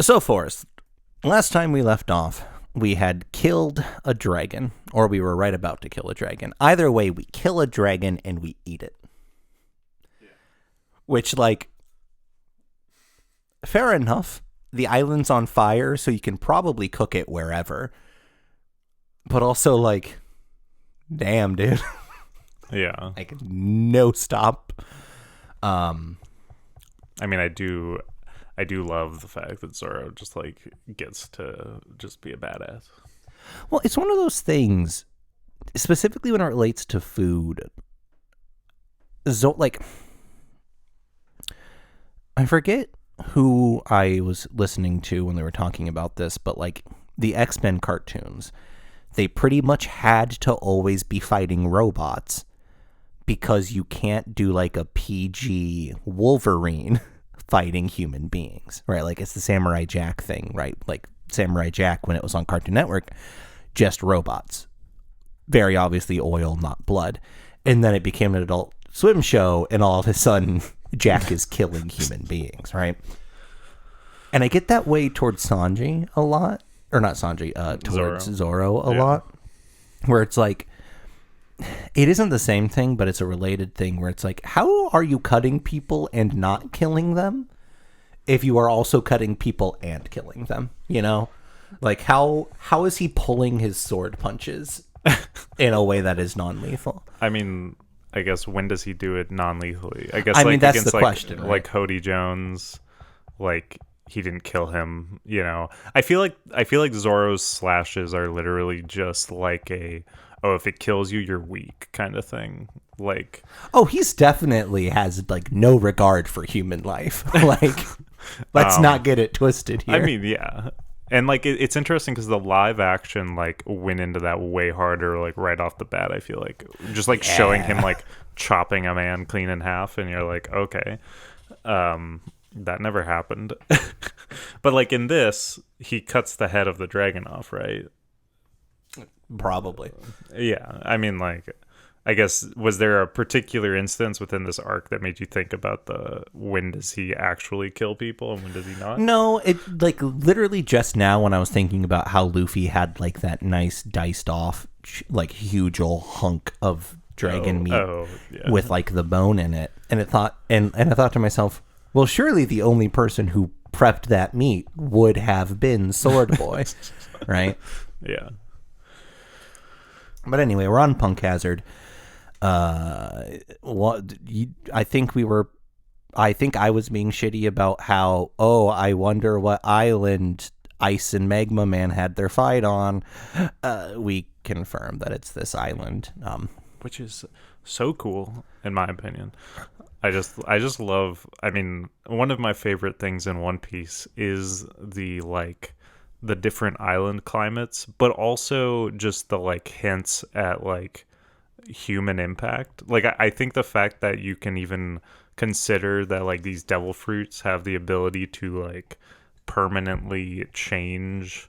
So, Forrest, last time we left off, we had killed a dragon, or we were right about to kill a dragon. Either way, we kill a dragon and we eat it. Which, like, fair enough. The island's on fire, so you can probably cook it wherever. But also, like, damn, dude. Yeah. Like, no stop. I mean, I do love the fact that Zoro just like gets to just be a badass. Well, it's one of those things, specifically when it relates to food. Like, I forget who I was listening to when they were talking about this, but like the X-Men cartoons, they pretty much had to always be fighting robots because you can't do like a PG Wolverine fighting human beings, right? Like it's the Samurai Jack thing, right? Like Samurai Jack when it was on Cartoon Network, just robots. Very obviously oil, not blood. And then it became an Adult Swim show, and all of a sudden Jack is killing human beings, right? And I get that way towards Sanji a lot. Or not Sanji, towards Zoro a lot. Where it's like, it isn't the same thing, but it's a related thing where it's like, how are you cutting people and not killing them if you are also cutting people and killing them? You know? Like, how is he pulling his sword punches in a way that is non-lethal? I mean, I guess when does he do it non-lethally? I guess I like mean, that's against the like, question, right? like Hody Jones, like he didn't kill him, you know. I feel like Zoro's slashes are literally just like a if it kills you, you're weak kind of thing. Like, oh, he's definitely has like no regard for human life. Like, let's not get it twisted here. I mean, yeah. And like it's interesting because the live action like went into that way harder, like right off the bat. I feel like just like showing him like chopping a man clean in half, and you're like, okay, that never happened. But like in this, he cuts the head of the dragon off, right? Probably. Yeah, I mean, like, I guess, was there a particular instance within this arc that made you think about the when does he actually kill people and when does he not? No, it like literally just now when I was thinking about how Luffy had like that nice diced off like huge old hunk of dragon meat with like the bone in it, and I thought to myself, well, surely the only person who prepped that meat would have been Sword Boy, right? Yeah. But anyway, we're on Punk Hazard. I think I was being shitty about how, I wonder what island Ice and Magma Man had their fight on. We confirm that it's this island. Which is so cool, in my opinion. I just love, I mean, one of my favorite things in One Piece is the different island climates, but also just the like hints at like human impact. Like I think the fact that you can even consider that like these devil fruits have the ability to like permanently change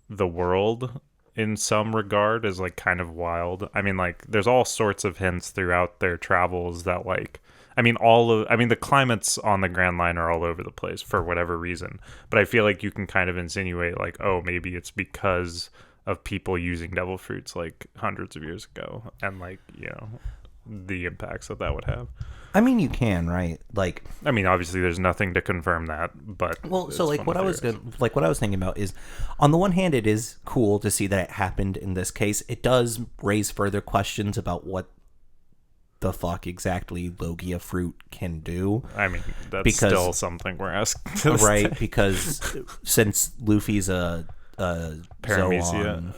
the world in some regard is like kind of wild. I mean, like there's all sorts of hints throughout their travels that like the climates on the Grand Line are all over the place for whatever reason. But I feel like you can kind of insinuate like, maybe it's because of people using devil fruits like hundreds of years ago and like, you know, the impacts that would have. I mean, you can, right? Like, I mean, obviously there's nothing to confirm that, but well, so like what I was thinking about is, on the one hand, it is cool to see that it happened in this case. It does raise further questions about what the fuck exactly Logia fruit can do. I mean, that's still something we're asking, right? Because since Luffy's a Paramecia. Zoan.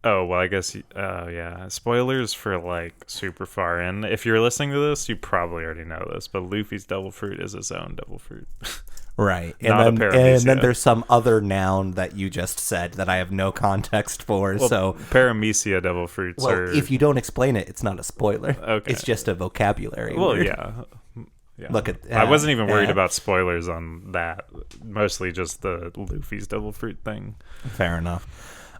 Oh, well, I guess, yeah. Spoilers for, like, super far in. If you're listening to this, you probably already know this, but Luffy's devil fruit is his own devil fruit. Right. And then there's some other noun that you just said that I have no context for, so... Paramecia devil fruits are... if you don't explain it, it's not a spoiler. Okay. It's just a vocabulary word. Yeah. Look at I wasn't even worried about spoilers on that. Mostly just the Luffy's devil fruit thing. Fair enough.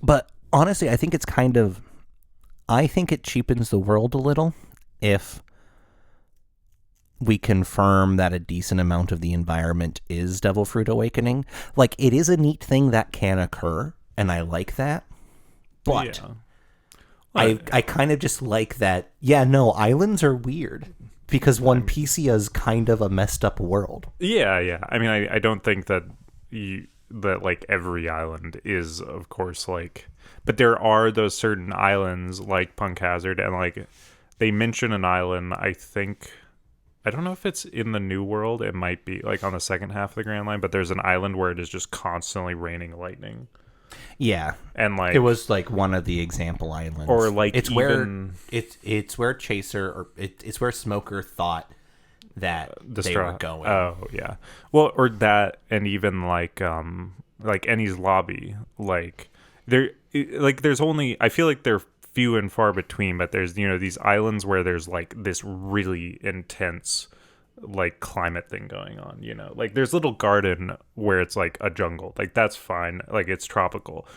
But honestly, I think it cheapens the world a little if we confirm that a decent amount of the environment is Devil Fruit Awakening. Like, it is a neat thing that can occur, and I like that. But Yeah. I kind of just like that, yeah, no, islands are weird. Because One Piece is kind of a messed up world. Yeah, yeah. I mean, I don't think that like every island is, of course, like, but there are those certain islands like Punk Hazard, and like they mention an island. I think I don't know if it's in the New World. It might be like on the second half of the Grand Line, but there's an island where it is just constantly raining lightning. Yeah, and like it was like one of the example islands, or like it's even, where it's where Chaser or it's where Smoker thought that they were going. Oh yeah, well, or that, and even like Ennie's Lobby, like there's only, I feel like they're few and far between, but there's these islands where there's like this really intense like climate thing going on, like there's Little Garden where it's like a jungle, like that's fine, like it's tropical,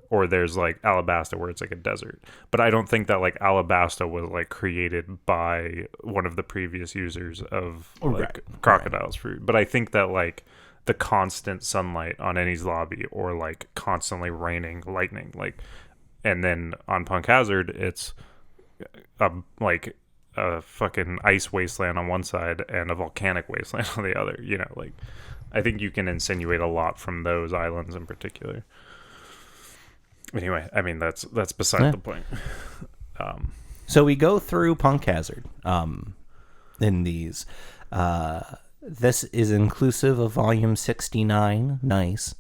or there's like Alabasta where it's like a desert. But I don't think that like Alabasta was like created by one of the previous users of like Crocodile's fruit. But I think that like the constant sunlight on Ennie's Lobby, or like constantly raining lightning, like, and then on Punk Hazard it's like a fucking ice wasteland on one side and a volcanic wasteland on the other. Like I think you can insinuate a lot from those islands in particular. Anyway, I mean that's beside the point. So we go through Punk Hazard in these. This is inclusive of volume 69. Nice.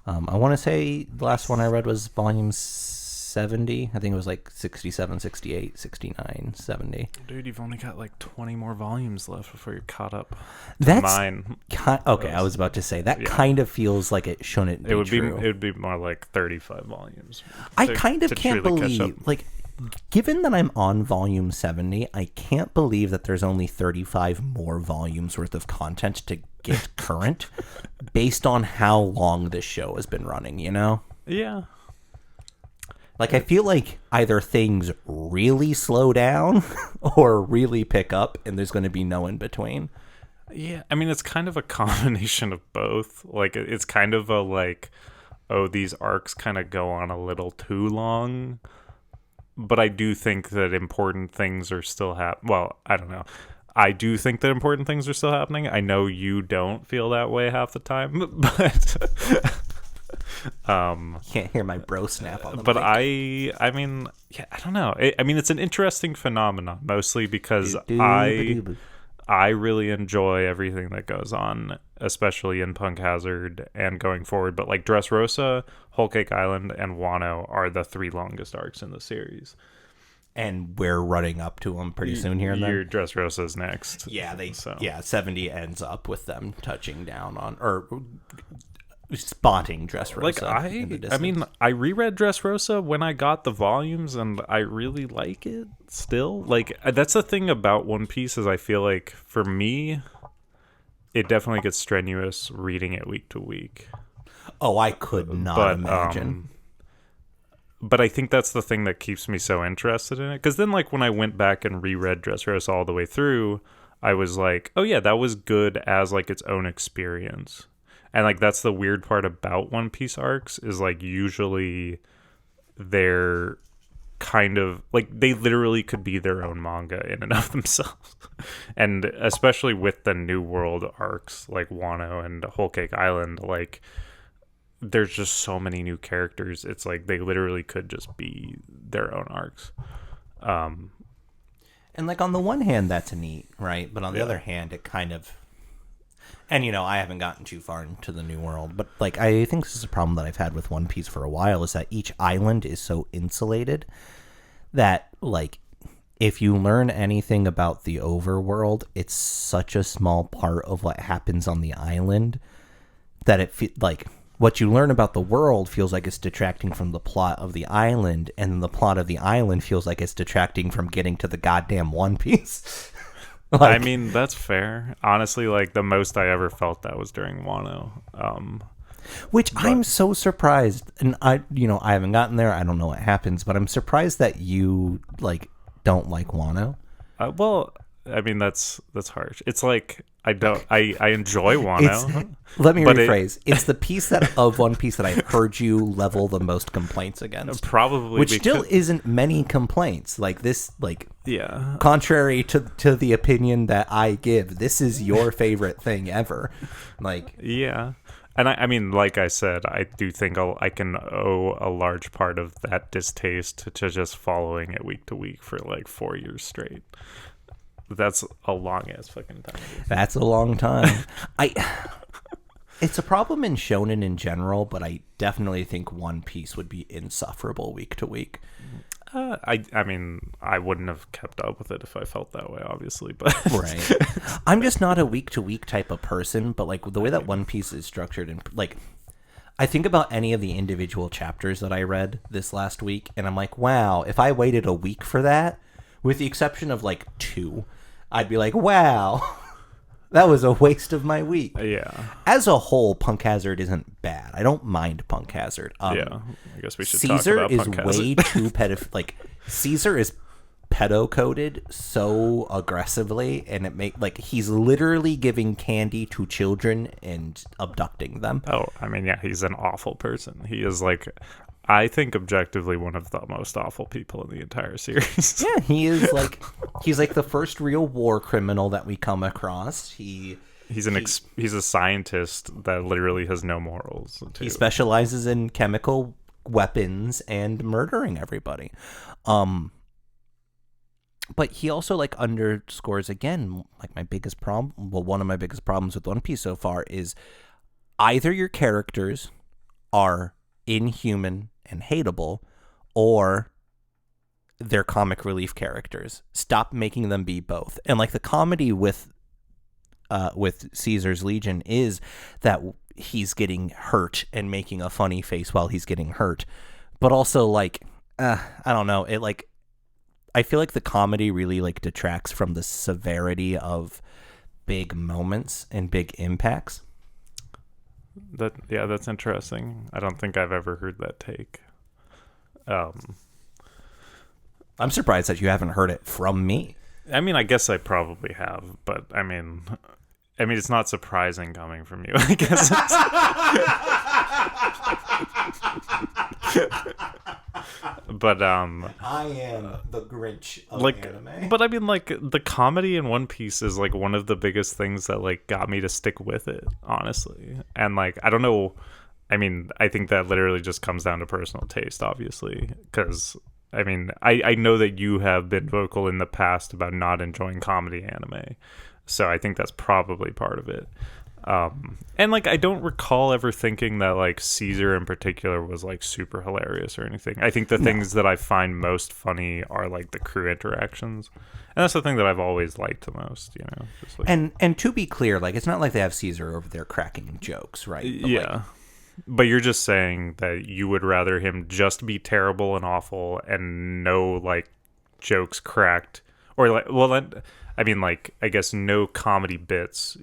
I want to say the last one I read was volume 70. I think it was like 67, 68, 69, 70. Dude, you've only got like 20 more volumes left before you're caught up. That's mine. Okay, I was about to say that kind of feels like it shouldn't be true. It would be more like 35 volumes. I kind of can't believe, like, given that I'm on volume 70, I can't believe that there's only 35 more volumes worth of content to get current based on how long this show has been running, Yeah. Like, I feel like either things really slow down or really pick up, and there's going to be no in between. Yeah, I mean, it's kind of a combination of both. Like, it's kind of a, like, oh, these arcs kind of go on a little too long. But I do think that important things are still well, I don't know. I do think that important things are still happening. I know you don't feel that way half the time, but... Can't hear my bro snap on the but mic. I mean, yeah, I don't know. I mean, it's an interesting phenomenon, mostly because I really enjoy everything that goes on, especially in Punk Hazard and going forward. But like Dressrosa, Whole Cake Island, and Wano are the 3 longest arcs in the series. And we're running up to them pretty soon here. Your Dressrosa's next. Yeah, 70 ends up with them touching down on, or spotting Dressrosa. Like I mean, I reread Dressrosa when I got the volumes, and I really like it still. Like, that's the thing about One Piece, is I feel like for me, it definitely gets strenuous reading it week to week. Oh, I could not imagine. But I think that's the thing that keeps me so interested in it. Because then, like, when I went back and reread Dressrosa all the way through, I was like, oh yeah, that was good as like its own experience. And like that's the weird part about One Piece arcs, is like usually they're kind of like, they literally could be their own manga in and of themselves. And especially with the New World arcs like Wano and Whole Cake Island, like there's just so many new characters. It's like they literally could just be their own arcs. And like on the one hand, that's neat, right? But on the other hand, it kind of... And, I haven't gotten too far into the New World, but, like, I think this is a problem that I've had with One Piece for a while, is that each island is so insulated that, like, if you learn anything about the overworld, it's such a small part of what happens on the island that like, what you learn about the world feels like it's detracting from the plot of the island, and then the plot of the island feels like it's detracting from getting to the goddamn One Piece. Like, I mean, that's fair. Honestly, like the most I ever felt that was during Wano. I'm so surprised, and I haven't gotten there. I don't know what happens, but I'm surprised that you like don't like Wano. Well, I mean, that's harsh. It's like I enjoy It's Wano, let me but rephrase. It's the piece that of One Piece that I've heard you level the most complaints against. probably Which because, still isn't many complaints. Like this, like yeah. contrary to the opinion that I give, this is your favorite thing ever. Like, Yeah. And I mean, like I said, I do think I can owe a large part of that distaste to just following it week to week for like 4 years straight. That's a long ass fucking time. that's a long time. I It's a problem in shonen in general, but I definitely think One Piece would be insufferable week to week. I mean, I wouldn't have kept up with it if I felt that way, obviously, but Right. I'm just not a week to week type of person, but like the way that One Piece is structured, and like I think about any of the individual chapters that I read this last week, and I'm like, wow, if I waited a week for that, with the exception of like 2, I'd be like, wow, that was a waste of my week. yeah, As a whole, Punk Hazard isn't bad. I don't mind Punk Hazard. yeah. I guess we should Caesar talk about is Punk Hazard. way too like Caesar is pedo coded so aggressively, and it make like he's literally giving candy to children and abducting them. Oh, I mean, yeah, he's an awful person. He is like, I think objectively one of the most awful people in the entire series. Yeah, he's like the first real war criminal that we come across. He's a scientist that literally has no morals. Too. He specializes in chemical weapons and murdering everybody. But he also like underscores again, like my biggest problem. Well, one of my biggest problems with One Piece so far is either your characters are inhuman and hateable, or they're comic relief characters. Stop making them be both. And like the comedy with Caesar's Legion is that he's getting hurt and making a funny face while he's getting hurt, but also like I don't know, it like I feel like the comedy really like detracts from the severity of big moments and big impacts. That's interesting. I don't think I've ever heard that take. I'm surprised that you haven't heard it from me. I mean, I guess I probably have, but I mean, it's not surprising coming from you. I guess. But I am the Grinch of like anime. but I mean, like, the comedy in One Piece is like one of the biggest things that like got me to stick with it, honestly. And like, I don't know, I mean, I think that literally just comes down to personal taste, obviously, because I mean, I know that you have been vocal in the past about not enjoying comedy anime, so I think that's probably part of it. And like, I don't recall ever thinking that like Caesar in particular was like super hilarious or anything. I think the things that I find most funny are like the crew interactions, and that's the thing that I've always liked the most. You know, just like, and to be clear, like it's not like they have Caesar over there cracking jokes, right? But yeah. like, But you're just saying that you would rather him just be terrible and awful and no like jokes cracked, or like, well, I mean, like, I guess no comedy bits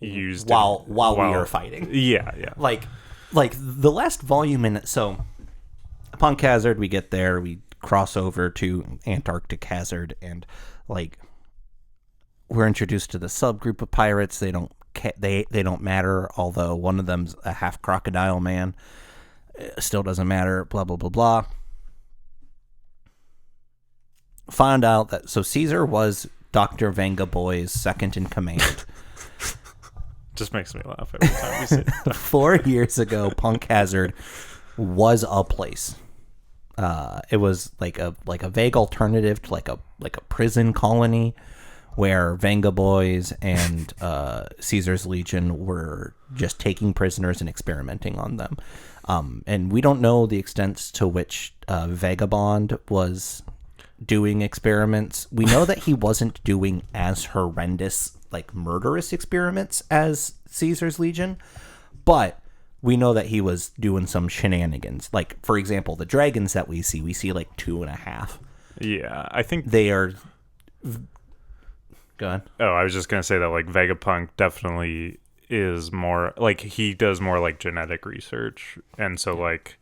used while we are fighting. Yeah. Like the last volume in it. So upon Hazard, we get there, we cross over to Antarctic Hazard, and like we're introduced to the subgroup of pirates. They don't matter, although one of them's a half crocodile man. Still doesn't matter, blah blah blah blah. Found out that Caesar was Dr. Vanga Boy's second in command. Just makes me laugh every time you say it. 4 years ago, Punk Hazard was a place. It was like a vague alternative to like a prison colony where Vanga Boys and Caesar's Legion were just taking prisoners and experimenting on them. And we don't know the extent to which Vagabond was doing experiments. We know that he wasn't doing as horrendous, like murderous experiments as Caesar's Legion, but we know that he was doing some shenanigans. Like, for example, the dragons that we see like 2.5. Yeah, I think they are. Go ahead. Oh, I was just gonna say that like Vegapunk definitely is more like, he does more like genetic research, and so like,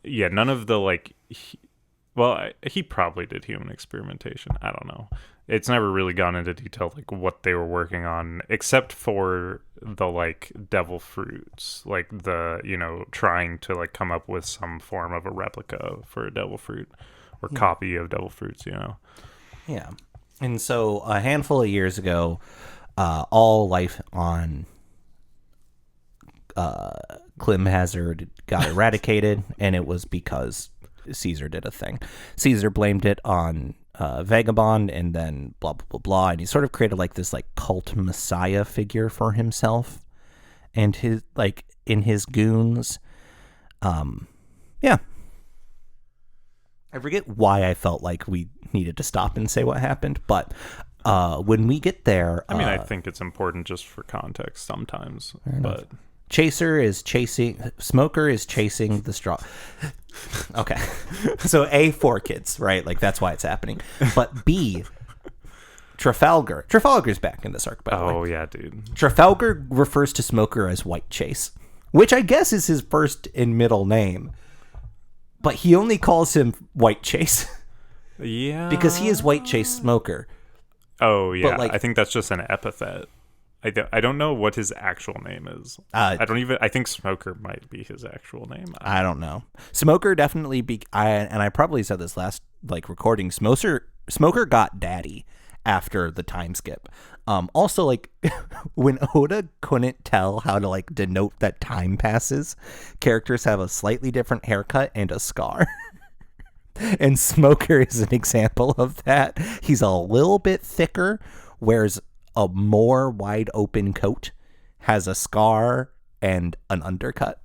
yeah, none of the like, he probably did human experimentation. I don't know. it's never really gone into detail like what they were working on, except for the like devil fruits, like the, you know, trying to like come up with some form of a replica for a devil fruit or copy of devil fruits, you know. Yeah. And so a handful of years ago, all life on Klim Hazard got eradicated, and it was because Caesar did a thing. Caesar blamed it on Vagabond, and then blah blah blah blah, and he sort of created like this like cult messiah figure for himself and his like in his goons. Yeah. I forget why I felt like we needed to stop and say what happened, but when we get there, I mean, I think it's important just for context sometimes, but Smoker is chasing the straw. Okay. So A, 4 kids, right? Like that's why it's happening. But B, Trafalgar's back in this arc, by the way. Oh yeah, dude. Trafalgar refers to Smoker as White Chase, which I guess is his first and middle name. But he only calls him White Chase. Yeah. Because he is White Chase Smoker. Oh yeah. But, like, I think that's just an epithet. I don't know what his actual name is. I think Smoker might be his actual name. I don't know. Smoker definitely and I probably said this last like recording. Smoker got daddy after the time skip. Also, like when Oda couldn't tell how to like denote that time passes, characters have a slightly different haircut and a scar. And Smoker is an example of that. He's a little bit thicker, wears a more wide open coat, has a scar and an undercut,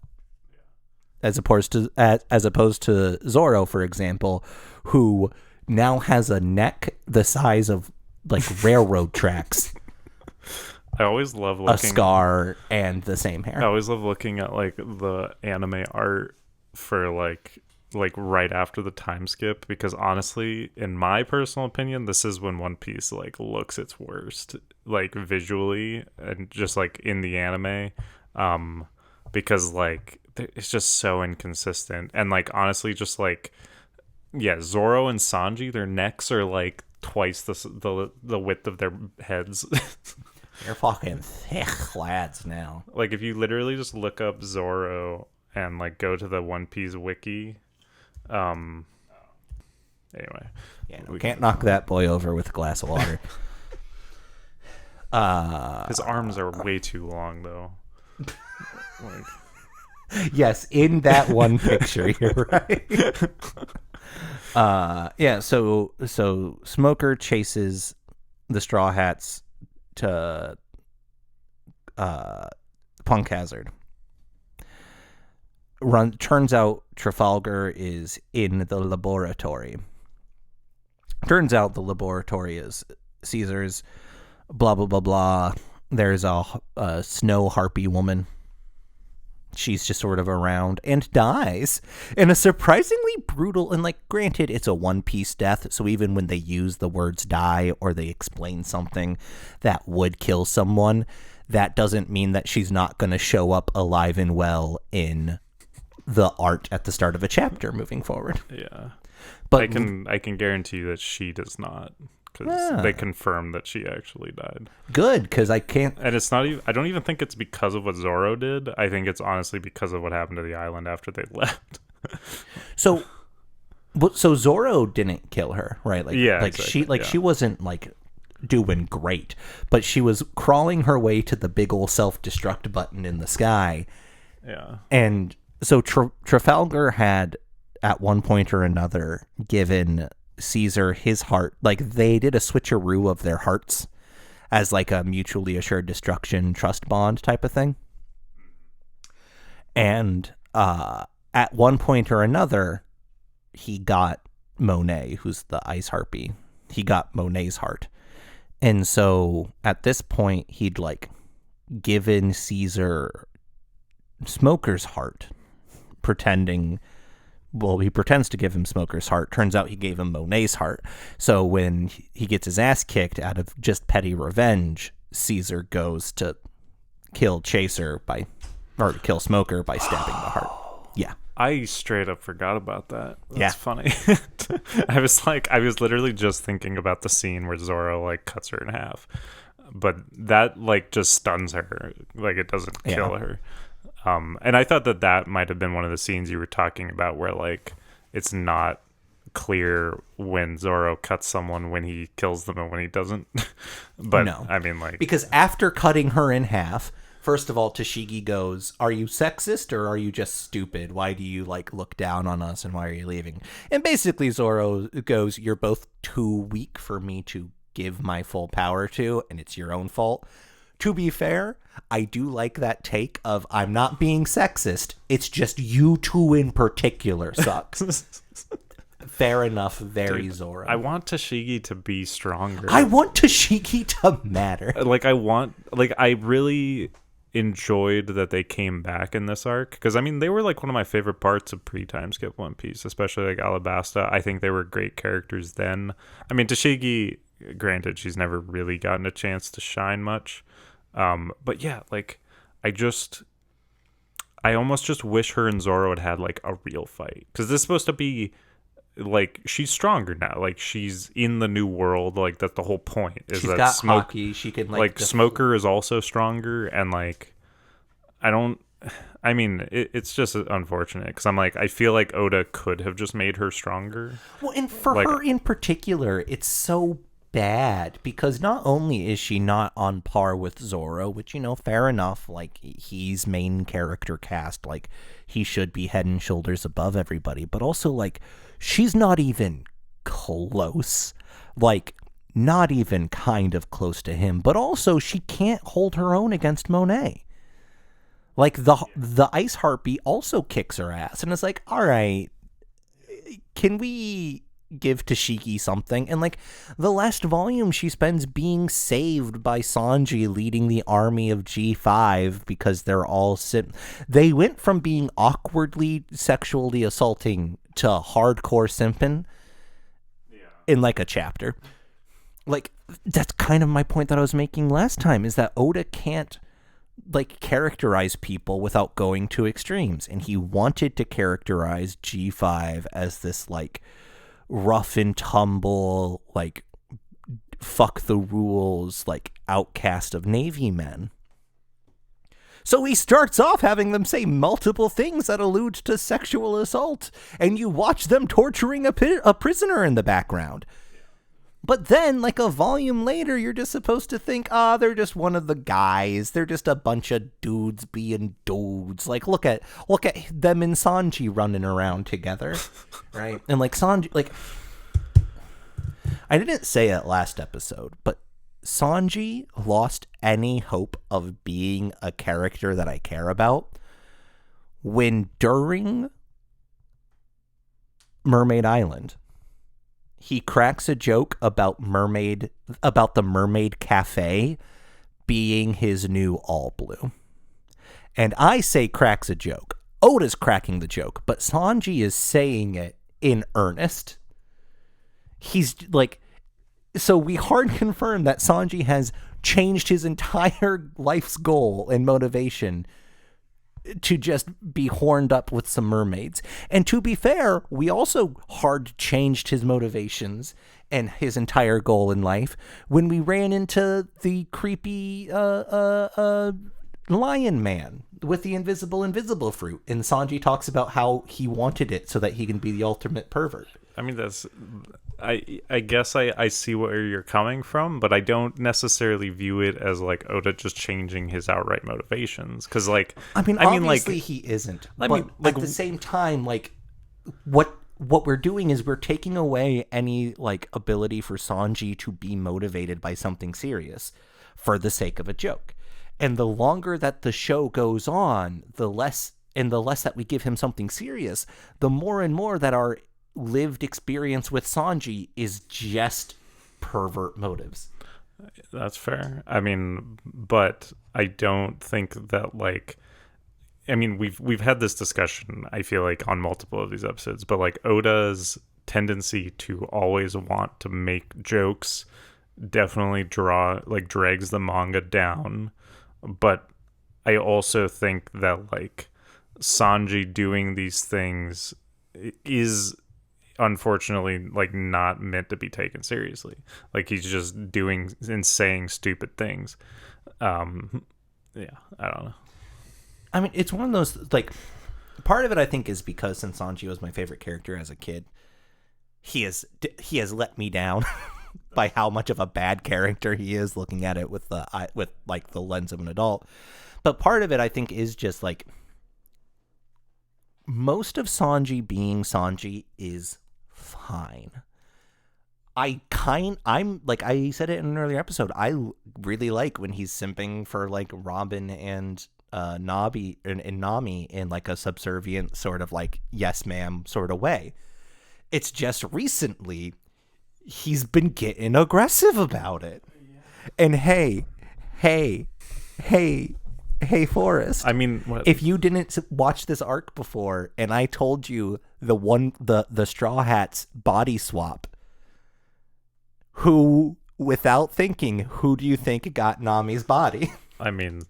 as opposed to Zoro, for example, who now has a neck the size of like railroad tracks. I always love a scar and the same hair. I always love looking at like the anime art for like right after the time skip, because honestly, in my personal opinion, this is when One Piece like looks its worst, like visually and just like in the anime, because like it's just so inconsistent. And like honestly, just like, yeah, Zoro and Sanji, their necks are like twice the width of their heads. They're fucking thick lads now. Like if you literally just look up Zoro and like go to the One Piece wiki, anyway, yeah, no, we can't knock that boy over with a glass of water. His arms are way too long though. Like, yes, in that one picture, you're right. Yeah, so Smoker chases the Straw Hats to Punk Hazard. Turns out Trafalgar is in the laboratory. Turns out the laboratory is Caesar's. Blah blah blah blah. There's a snow harpy woman. She's just sort of around and dies in a surprisingly brutal, and like granted it's a One Piece death, so even when they use the words die or they explain something that would kill someone, that doesn't mean that she's not going to show up alive and well in the art at the start of a chapter moving forward. Yeah. But I can guarantee you that she does not, because they confirmed that she actually died. Good, because I can't. And it's not even. I don't even think it's because of what Zoro did. I think it's honestly because of what happened to the island after they left. So Zoro didn't kill her, right? Like, yeah, like exactly, she wasn't like doing great, but she was crawling her way to the big old self-destruct button in the sky. Yeah, and so Trafalgar had at one point or another given Caesar his heart. Like they did a switcheroo of their hearts as like a mutually assured destruction trust bond type of thing. And at one point or another, he got Monet, who's the ice harpy. He got Monet's heart. And so at this point, he'd like given Caesar Smoker's heart, he pretends to give him Smoker's heart. Turns out he gave him Monet's heart. So when he gets his ass kicked out of just petty revenge, Caesar goes to kill Smoker by stabbing the heart. Yeah. I straight up forgot about that. Yeah. That's funny. I was literally just thinking about the scene where Zoro like cuts her in half, but that like just stuns her. Like it doesn't Yeah. kill her. And I thought that might have been one of the scenes you were talking about where like it's not clear when Zoro cuts someone, when he kills them and when he doesn't. But No. I mean, like, Because after cutting her in half, first of all, Tashigi goes, "Are you sexist or are you just stupid? Why do you like look down on us and why are you leaving?" And basically Zoro goes, "You're both too weak for me to give my full power to, and it's your own fault." To be fair, I do like that take of I'm not being sexist. It's just you two in particular suck. Fair enough, very dude, Zoro. I want Tashigi to be stronger. I want Tashigi to matter. I really enjoyed that they came back in this arc, because I mean they were like one of my favorite parts of pre-time skip One Piece, especially like Alabasta. I think they were great characters then. I mean, Tashigi, granted, she's never really gotten a chance to shine much, but yeah, like I almost just wish her and Zoro had like a real fight, because this is supposed to be like she's stronger now, like she's in the new world, like that's the whole point, is She's that got hockey. She can like Smoker is also stronger, and like I mean it's just unfortunate, because I'm like I feel like Oda could have just made her stronger. Well, and for like, her in particular, it's so bad because not only is she not on par with Zoro, which, fair enough, like he's main character cast, like he should be head and shoulders above everybody, but also like she's not even close, like not even kind of close to him, but also she can't hold her own against Monet. Like the ice harpy also kicks her ass, and it's like, all right, can we give Tashigi something? And like the last volume she spends being saved by Sanji leading the army of G5 because they're all they went from being awkwardly sexually assaulting to hardcore simping in like a chapter. Like that's kind of my point that I was making last time, is that Oda can't like characterize people without going to extremes, and he wanted to characterize G5 as this like rough and tumble, like fuck the rules, like outcast of Navy men. So he starts off having them say multiple things that allude to sexual assault, and you watch them torturing a prisoner in the background. But then, like a volume later, you're just supposed to think, they're just one of the guys. They're just a bunch of dudes being dudes. Like, look at them and Sanji running around together, right? And like Sanji, like I didn't say it last episode, but Sanji lost any hope of being a character that I care about when during Mermaid Island, he cracks a joke about the Mermaid Cafe being his new All Blue. And I say cracks a joke. Oda's cracking the joke, but Sanji is saying it in earnest. He's like, so we hard confirm that Sanji has changed his entire life's goal and motivation to just be horned up with some mermaids. And to be fair, we also hard changed his motivations and his entire goal in life when we ran into the creepy lion man with the invisible fruit, and Sanji talks about how he wanted it so that he can be the ultimate pervert. I mean, I guess I see where you're coming from, but I don't necessarily view it as like Oda just changing his outright motivations, because like obviously he isn't. But at the same time, like what we're doing is we're taking away any like ability for Sanji to be motivated by something serious for the sake of a joke. And the longer that the show goes on, the less that we give him something serious, the more and more that our lived experience with Sanji is just pervert motives. That's fair. I mean, but I don't think that like, I mean, we've had this discussion, I feel like, on multiple of these episodes, but like Oda's tendency to always want to make jokes definitely drags the manga down. But I also think that like Sanji doing these things is unfortunately like not meant to be taken seriously. Like he's just doing and saying stupid things. Yeah, I don't know. I mean, it's one of those, like, part of it I think is because since Sanji was my favorite character as a kid, he has let me down by how much of a bad character he is, looking at it with the lens of an adult. But part of it I think is just like most of Sanji being Sanji is fine. I'm like I said it in an earlier episode. I really like when he's simping for like Robin and Nabi and Nami in like a subservient sort of like yes ma'am sort of way. It's just recently he's been getting aggressive about it. And hey, Forrest. I mean, what? If you didn't watch this arc before, and I told you the Straw Hats body swap, who, without thinking, who do you think got Nami's body? I mean,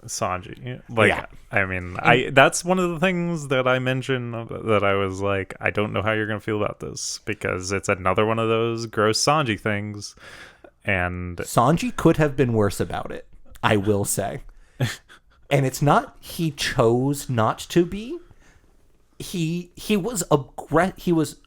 Sanji. Like, Yeah. I mean, that's one of the things that I mentioned that I was like, I don't know how you're gonna feel about this because it's another one of those gross Sanji things, and Sanji could have been worse about it, I will say. And it's not he chose not to be. He was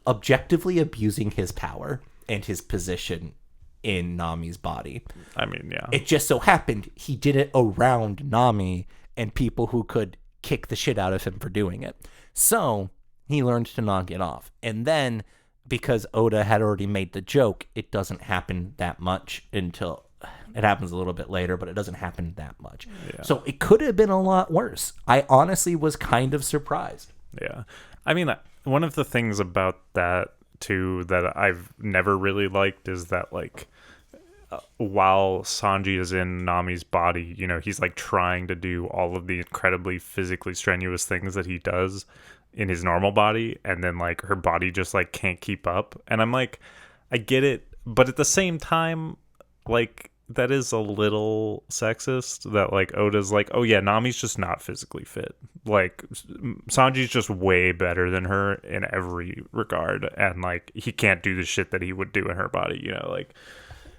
objectively abusing his power and his position in Nami's body. I mean, yeah. It just so happened he did it around Nami and people who could kick the shit out of him for doing it. So he learned to knock it off. And then because Oda had already made the joke, it doesn't happen that much until it happens a little bit later, but it doesn't happen that much. Yeah. So it could have been a lot worse. I honestly was kind of surprised. Yeah. I mean, one of the things about that too that I've never really liked is that like while Sanji is in Nami's body, you know, he's like trying to do all of the incredibly physically strenuous things that he does in his normal body, and then like her body just like can't keep up. And I'm like, I get it, but at the same time, like that is a little sexist that like Oda's like, oh yeah, Nami's just not physically fit. Like Sanji's just way better than her in every regard, and like he can't do the shit that he would do in her body, you know, like.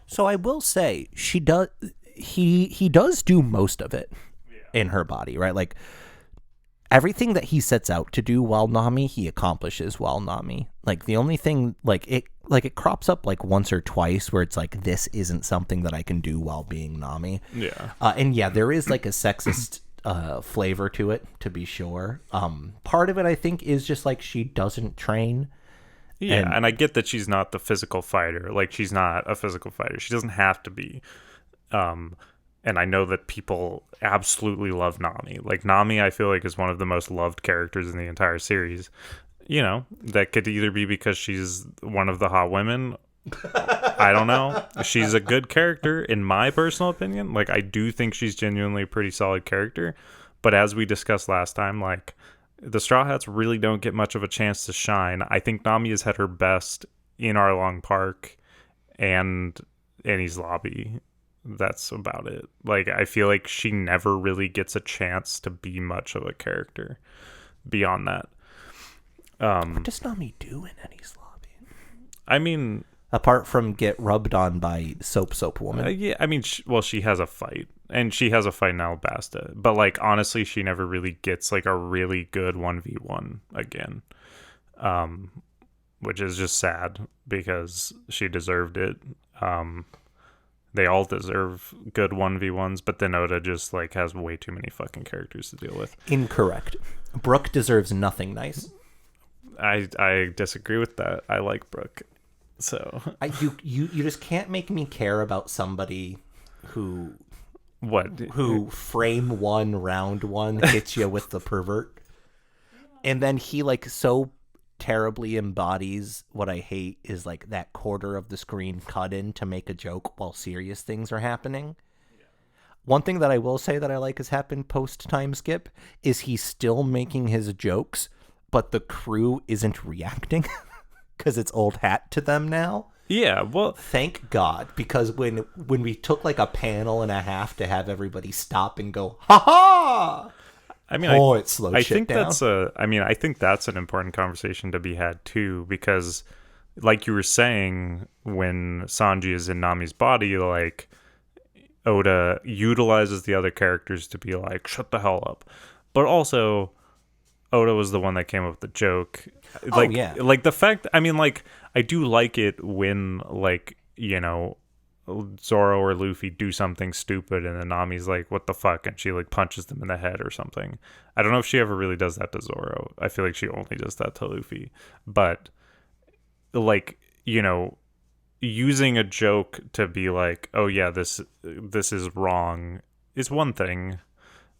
So I will say he does do most of it in her body, right? Like everything that he sets out to do while Nami, he accomplishes while Nami. Like the only thing it crops up like once or twice where it's like this isn't something that I can do while being Nami. Yeah. And yeah, there is like a sexist flavor to it, to be sure. Part of it I think is just like she doesn't train. Yeah, and I get that she's not the physical fighter. Like, she's not a physical fighter. She doesn't have to be. And I know that people absolutely love Nami. Like, Nami, I feel like, is one of the most loved characters in the entire series. You know, that could either be because she's one of the hot women. I don't know. She's a good character, in my personal opinion. Like, I do think she's genuinely a pretty solid character. But as we discussed last time, like, the Straw Hats really don't get much of a chance to shine. I think Nami has had her best in Arlong Park and Annie's Lobby. That's about it. Like, I feel like she never really gets a chance to be much of a character beyond that. What does Nami do in Annie's Lobby? I mean, apart from get rubbed on by Soap Woman. Yeah, I mean, she has a fight. And she has a fight in Alabasta. But, like, honestly, she never really gets, like, a really good 1v1 again. Which is just sad because she deserved it. They all deserve good 1v1s, but then Oda just, like, has way too many fucking characters to deal with. Incorrect. Brooke deserves nothing nice. I disagree with that. I like Brooke. So. You just can't make me care about somebody who frame one, round one hits you with the pervert, and then he like so terribly embodies what I hate is like that quarter of the screen cut in to make a joke while serious things are happening. One thing that I will say that I like has happened post time skip is he's still making his jokes, but the crew isn't reacting because it's old hat to them now. Yeah, well, thank God, because when we took like a panel and a half to have everybody stop and go, ha ha, I mean, it slowed I shit think down. I think that's an important conversation to be had too, because like you were saying, when Sanji is in Nami's body, like Oda utilizes the other characters to be like, shut the hell up. But also Oda was the one that came up with the joke. Oh yeah. Like the fact, I mean, like, I do like it when, like, you know, Zoro or Luffy do something stupid and then Nami's like, what the fuck? And she like punches them in the head or something. I don't know if she ever really does that to Zoro. I feel like she only does that to Luffy. But like, you know, using a joke to be like, oh yeah, this is wrong is one thing,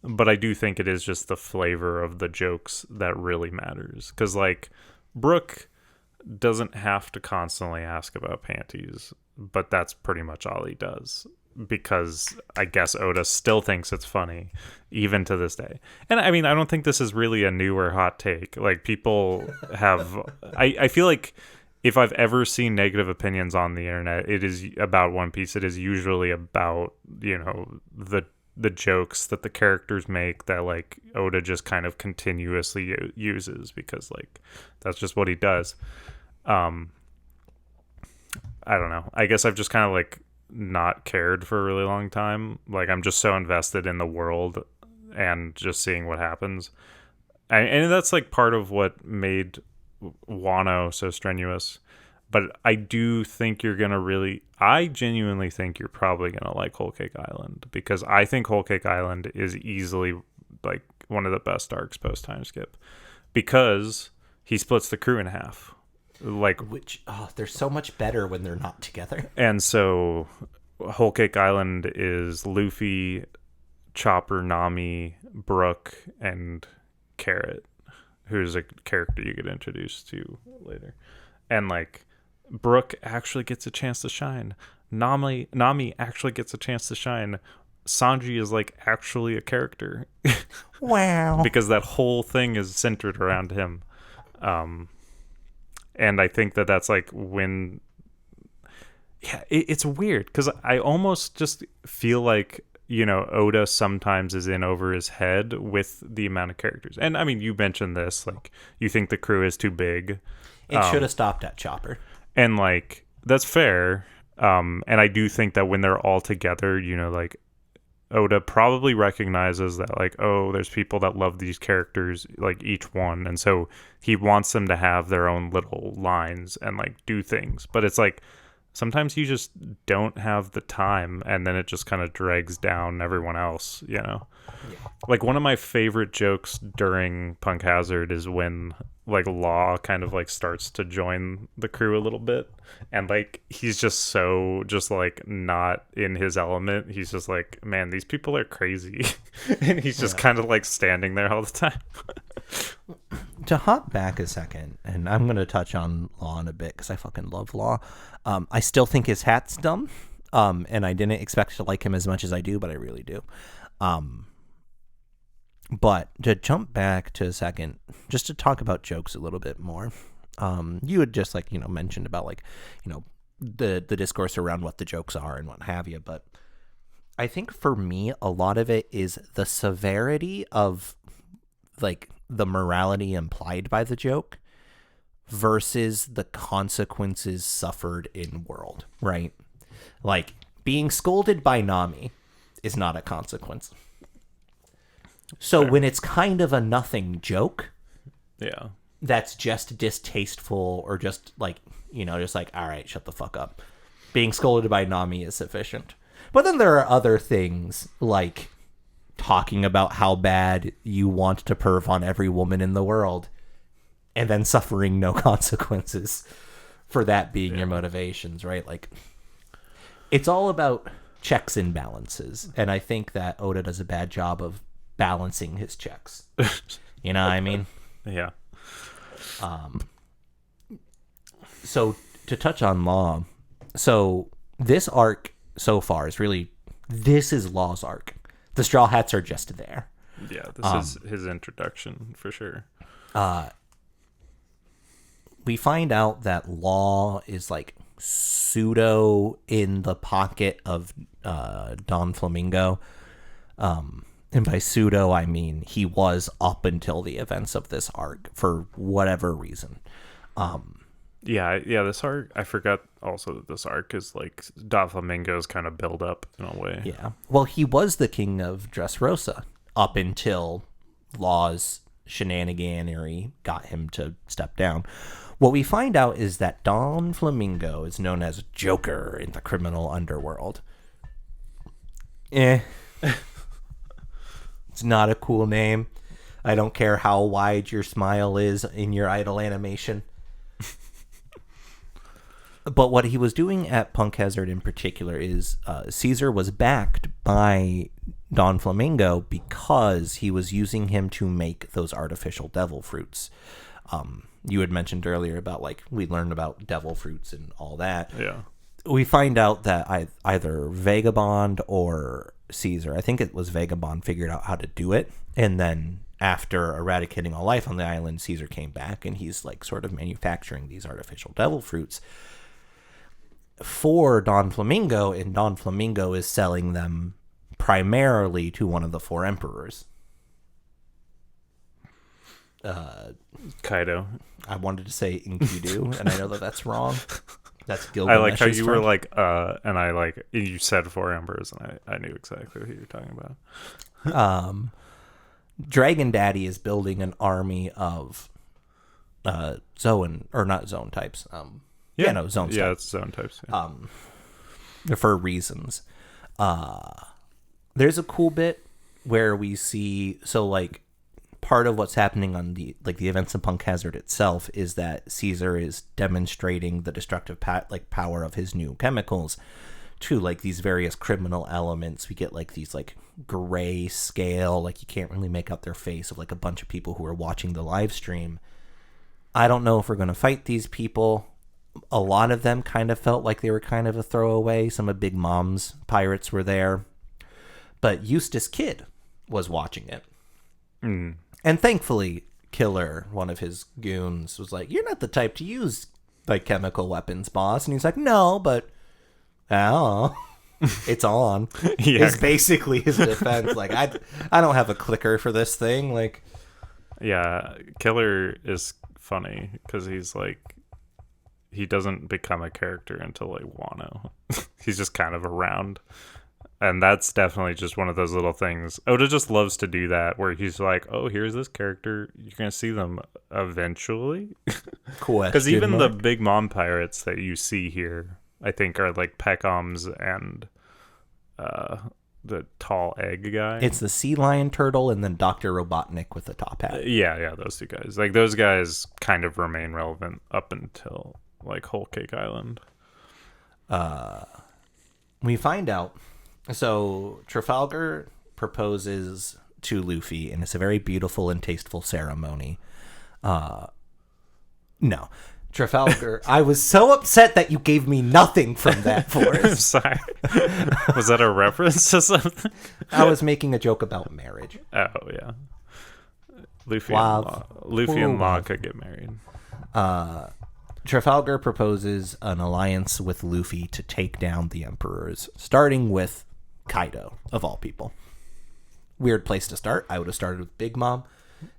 but I do think it is just the flavor of the jokes that really matters. Because like Brooke doesn't have to constantly ask about panties, but that's pretty much all he does. Because I guess Oda still thinks it's funny, even to this day. And I mean, I don't think this is really a new or hot take. Like, people have. I feel like if I've ever seen negative opinions on the internet, it is about One Piece. It is usually about, you know, the jokes that the characters make that like Oda just kind of continuously uses, because like that's just what he does. I don't know. I guess I've just kind of like not cared for a really long time. Like, I'm just so invested in the world and just seeing what happens. And that's like part of what made Wano so strenuous. But I do think I genuinely think you're probably going to like Whole Cake Island, because I think Whole Cake Island is easily like one of the best arcs post time skip, because he splits the crew in half. Like, Which they're so much better when they're not together. and so Whole Cake Island is Luffy, Chopper, Nami, Brook, and Carrot, who's a character you get introduced to later. And like, Brook actually gets a chance to shine. Nami actually gets a chance to shine. Sanji is like actually a character. Wow. Because that whole thing is centered around him. And I think that that's like when, yeah, it's weird, because I almost just feel like, you know, Oda sometimes is in over his head with the amount of characters. And I mean, you mentioned this, like, you think the crew is too big. It should have stopped at Chopper. And like, that's fair. And I do think that when they're all together, you know, like, Oda probably recognizes that, like, oh, there's people that love these characters, like, each one. And so he wants them to have their own little lines and, like, do things. But it's like, sometimes you just don't have the time, and then it just kind of drags down everyone else, you know? Yeah. Like, one of my favorite jokes during Punk Hazard is when, like, Law kind of, like, starts to join the crew a little bit. And, like, he's just so, just, like, not in his element. He's just like, man, these people are crazy. And he's just kind of, like, standing there all the time. To hop back a second, and I'm going to touch on Law in a bit, because I fucking love Law. I still think his hat's dumb, and I didn't expect to like him as much as I do, but I really do. But to jump back to a second, just to talk about jokes a little bit more, you had just, like, you know, mentioned about, like, you know, the discourse around what the jokes are and what have you, but I think for me, a lot of it is the severity of, like, the morality implied by the joke versus the consequences suffered in world, right? Like, being scolded by Nami is not a consequence. So when it's kind of a nothing joke, Yeah. that's just distasteful, or just like, you know, just like, all right, shut the fuck up. Being scolded by Nami is sufficient. But then there are other things, like talking about how bad you want to perv on every woman in the world, and then suffering no consequences for that being your motivations, right? Like, it's all about checks and balances. And I think that Oda does a bad job of balancing his checks. You know what I mean? Yeah. So to touch on Law, so this arc so far is really, this is Law's arc. The Straw Hats are just there. Yeah, this is his introduction for sure. We find out that Law is like pseudo in the pocket of Don Flamingo. And by pseudo, I mean he was up until the events of this arc for whatever reason. Yeah, this arc, I forgot also that this arc is like Doflamingo's kind of build up in a way. Yeah. Well, he was the king of Dressrosa up until Law's shenaniganery got him to step down. What we find out is that Don Flamingo is known as Joker in the criminal underworld. It's not a cool name. I don't care how wide your smile is in your idle animation. But what he was doing at Punk Hazard in particular is Caesar was backed by Don Flamingo because he was using him to make those artificial devil fruits. You had mentioned earlier about, like, we learned about devil fruits and all that. Yeah. We find out that either Vagabond or Caesar, I think it was Vagabond, figured out how to do it. And then after eradicating all life on the island, Caesar came back and he's, like, sort of manufacturing these artificial devil fruits for Don Flamingo, and Don Flamingo is selling them primarily to one of the four emperors. Kaido. I wanted to say Enkidu, and I know that that's wrong. That's Gilgamesh's I like how you friend. were like, and I like, you said four embers, and I knew exactly who you're talking about. Dragon Daddy is building an army of zone, or not zone types. Zone types. Yeah, it's zone types. Yeah. For reasons. There's a cool bit where we see, so like part of what's happening on the events of Punk Hazard itself is that Caesar is demonstrating the destructive power of his new chemicals to like these various criminal elements. We get like these like gray scale, like you can't really make out their face, of like a bunch of people who are watching the live stream. I don't know if we're going to fight these people. A lot of them kind of felt like they were kind of a throwaway. Some of Big Mom's pirates were there. But Eustace Kid was watching it. Mm. And thankfully, Killer, one of his goons, was like, "You're not the type to use like chemical weapons, boss." And he's like, "No, but it's on." Yeah. It's basically his defense. Like, I don't have a clicker for this thing. Like, yeah, Killer is funny because he's like, he doesn't become a character until like Wano. He's just kind of around. And that's definitely just one of those little things. Oda just loves to do that, where he's like, oh, here's this character. You're going to see them eventually. Because even the Big Mom pirates that you see here, I think, are like Peckham's and the tall egg guy. It's the sea lion turtle and then Dr. Robotnik with the top hat. Yeah, those two guys. Like, those guys kind of remain relevant up until like Whole Cake Island. We find out, so Trafalgar proposes to Luffy, and it's a very beautiful and tasteful ceremony. No, Trafalgar, I was so upset that you gave me nothing from that, Forrest. Sorry. Was that a reference to something? I was making a joke about marriage. Oh, yeah. Luffy and Law could get married. Trafalgar proposes an alliance with Luffy to take down the emperors, starting with Kaido, of all people. Weird place to start. I would have started with Big Mom,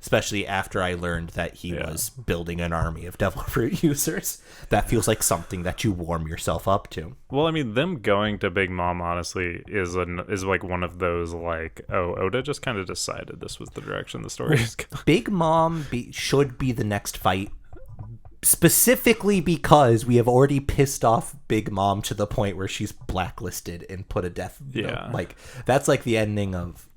especially after I learned that he was building an army of devil fruit users. That feels like something that you warm yourself up to. Well, I mean, them going to Big Mom, honestly, is like one of those, like, oh, Oda just kind of decided this was the direction the story is going. Big Mom should be the next fight, specifically because we have already pissed off Big Mom to the point where she's blacklisted and put a death. Yeah. Like, that's like the ending of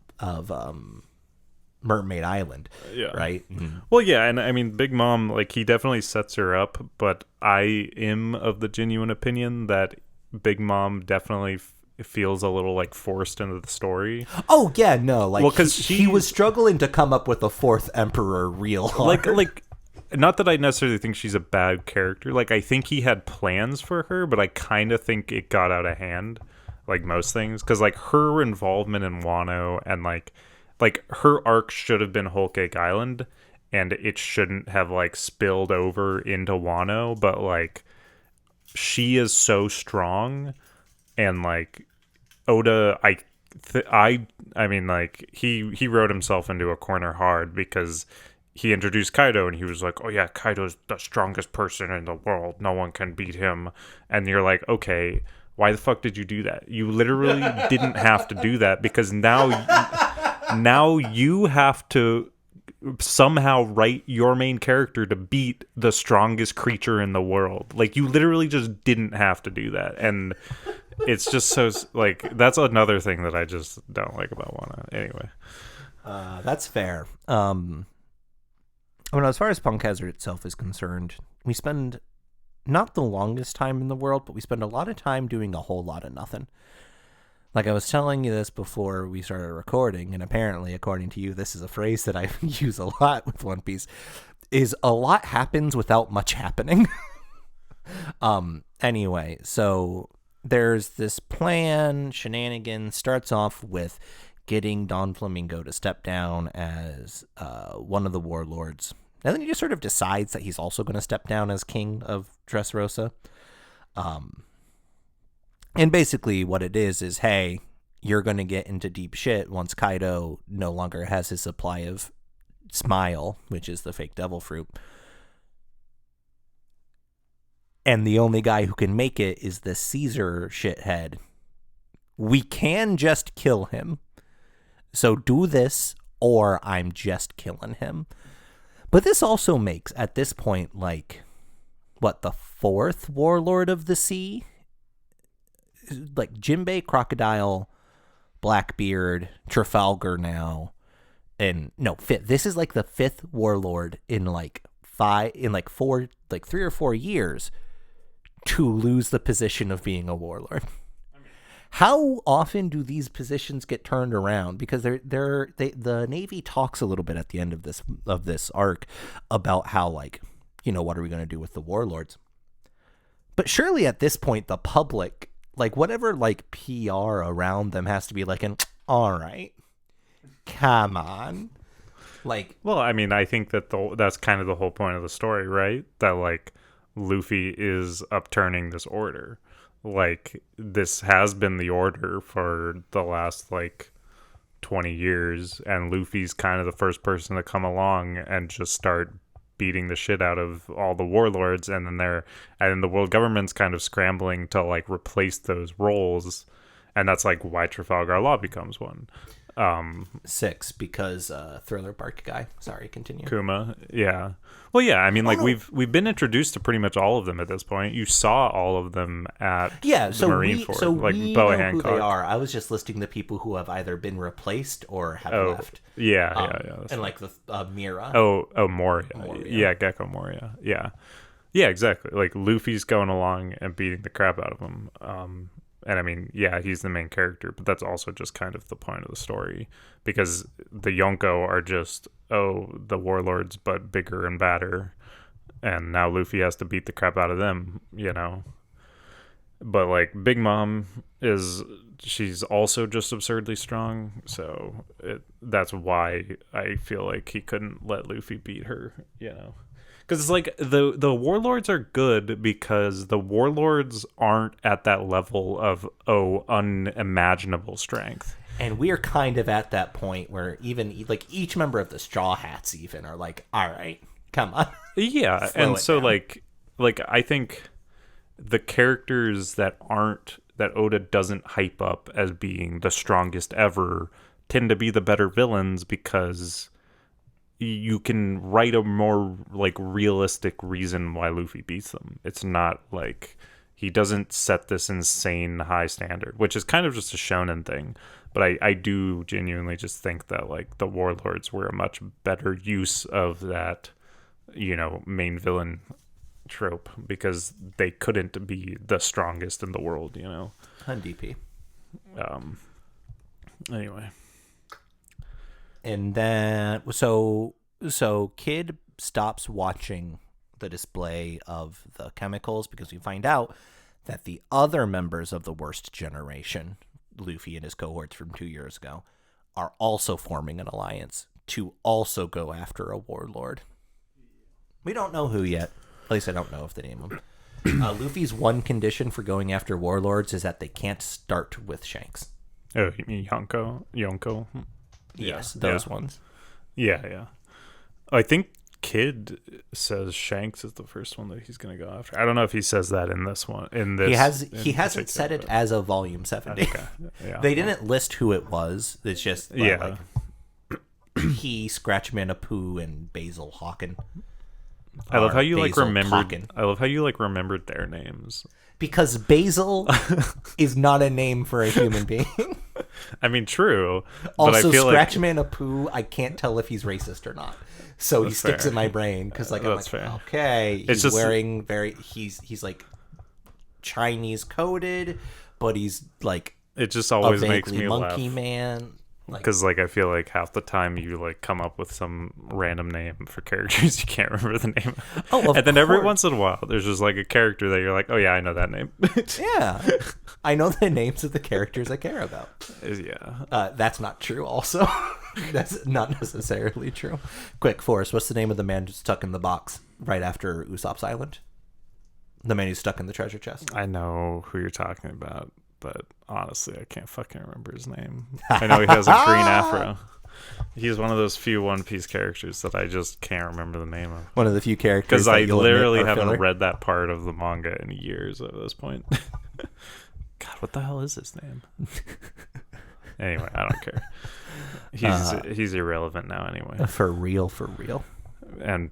Mermaid Island. Yeah. Right? Mm-hmm. Well, yeah, and I mean, Big Mom, like, he definitely sets her up, but I am of the genuine opinion that Big Mom definitely feels a little, like, forced into the story. Oh, yeah, no. Like, well, because he was struggling to come up with a fourth emperor real hard. Like, not that I necessarily think she's a bad character. Like, I think he had plans for her, but I kind of think it got out of hand, like most things. Because, like, her involvement in Wano and, like, her arc should have been Whole Cake Island, and it shouldn't have, like, spilled over into Wano. But, like, she is so strong, and, like, Oda, I mean, like he wrote himself into a corner hard because he introduced Kaido and he was like, "Oh yeah, Kaido's the strongest person in the world. No one can beat him." And you're like, "Okay, why the fuck did you do that? You literally didn't have to do that because now you have to somehow write your main character to beat the strongest creature in the world. Like you literally just didn't have to do that." And it's just so like that's another thing that I just don't like about Wano. Anyway, That's fair. Well, as far as Punk Hazard itself is concerned, we spend not the longest time in the world, but we spend a lot of time doing a whole lot of nothing. Like I was telling you this before we started recording, and apparently, according to you, this is a phrase that I use a lot with One Piece, is a lot happens without much happening. Anyway, so there's this plan, shenanigans, starts off with getting Don Flamingo to step down as one of the warlords. And then he just sort of decides that he's also going to step down as king of Dressrosa. And basically what it is, hey, you're going to get into deep shit once Kaido no longer has his supply of Smile, which is the fake devil fruit. And the only guy who can make it is the Caesar shithead. We can just kill him. So do this, or I'm just killing him. But this also makes, at this point, like, what, the fourth warlord of the sea? Like, Jinbei, Crocodile, Blackbeard, Trafalgar now, and, no, fifth. This is, like, the fifth warlord in, like, 3 or 4 years to lose the position of being a warlord. How often do these positions get turned around? Because the Navy talks a little bit at the end of this arc about how, like, you know, what are we going to do with the warlords? But surely at this point, the public, like, whatever, like, PR around them has to be like, all right, come on. Like, well, I mean, I think that that's kind of the whole point of the story, right? That, like, Luffy is upturning this order. Like, this has been the order for the last, like, 20 years, and Luffy's kind of the first person to come along and just start beating the shit out of all the warlords, and then the world government's kind of scrambling to, like, replace those roles, and that's, like, why Trafalgar Law becomes one. 6, because Thriller Bark guy. Sorry, continue. Kuma, yeah. Well, yeah, I mean, like, we've been introduced to pretty much all of them at this point. You saw all of them at the Marineford, so like we Boa know Hancock. who they are. I was just listing the people who have either been replaced or have left. Yeah. And like the Mira. Moria. Yeah, Gecko Moria. Yeah, exactly. Like, Luffy's going along and beating the crap out of him. And I mean, yeah, he's the main character, but that's also just kind of the point of the story, because the Yonko are just, the warlords, but bigger and badder, and now Luffy has to beat the crap out of them, you know. But, like, Big Mom she's also just absurdly strong, so that's why I feel like he couldn't let Luffy beat her, you know. Because it's like the warlords are good because the warlords aren't at that level of unimaginable strength. And we are kind of at that point where even like each member of the Straw Hats even are like, all right, come on. Yeah, and so down. like I think the characters that Oda doesn't hype up as being the strongest ever tend to be the better villains, because you can write a more, like, realistic reason why Luffy beats them. It's not like he doesn't set this insane high standard, which is kind of just a shonen thing. But I do genuinely just think that, like, the warlords were a much better use of that, you know, main villain trope, because they couldn't be the strongest in the world, you know. On DP. Anyway. And then, so Kid stops watching the display of the chemicals because we find out that the other members of the worst generation, Luffy and his cohorts from 2 years ago, are also forming an alliance to also go after a warlord. We don't know who yet. At least I don't know if they name him. Luffy's one condition for going after warlords is that they can't start with Shanks. Oh, you mean Yonko? Yes, Yeah, those ones. yeah. I think Kid says Shanks is the first one that he's gonna go after. I don't know if he says that in this one. He hasn't said it as of Volume 70. Okay. Yeah. They didn't list who it was. It's just Yeah. he, Scratchman, Apu, and Basil Hawken. I love how you Basil remembered. Hawken. I love how you remembered their names. Because Basil is not a name for a human being. I mean, true. Also, but I feel Scratchman, Apu, I can't tell if he's racist or not. So he sticks fair. in my brain because I'm That's like, fair. okay, It's he's just- wearing he's like Chinese coded, but he's like it just a always makes vaguely me monkey laugh. man. Because I feel like half the time you come up with some random name for characters you can't remember the name. Oh, and then every course. once in a while there's just a character that you're like, oh yeah, I know that name. Yeah, I know the names of the characters I care about. Yeah. That's not true. Also, that's not necessarily true. Quick, Forrest, what's the name of the man stuck in the box right after Usopp's Island? The man who's stuck in the treasure chest. I know who you're talking about, but honestly, I can't fucking remember his name. I know he has a green afro. He's one of those few One Piece characters that I just can't remember the name of. One of the few characters Because that I you'll literally admit are haven't filler. read that part of the manga in years at this point. God, what the hell is his name? Anyway, I don't care. He's irrelevant now anyway. For real. And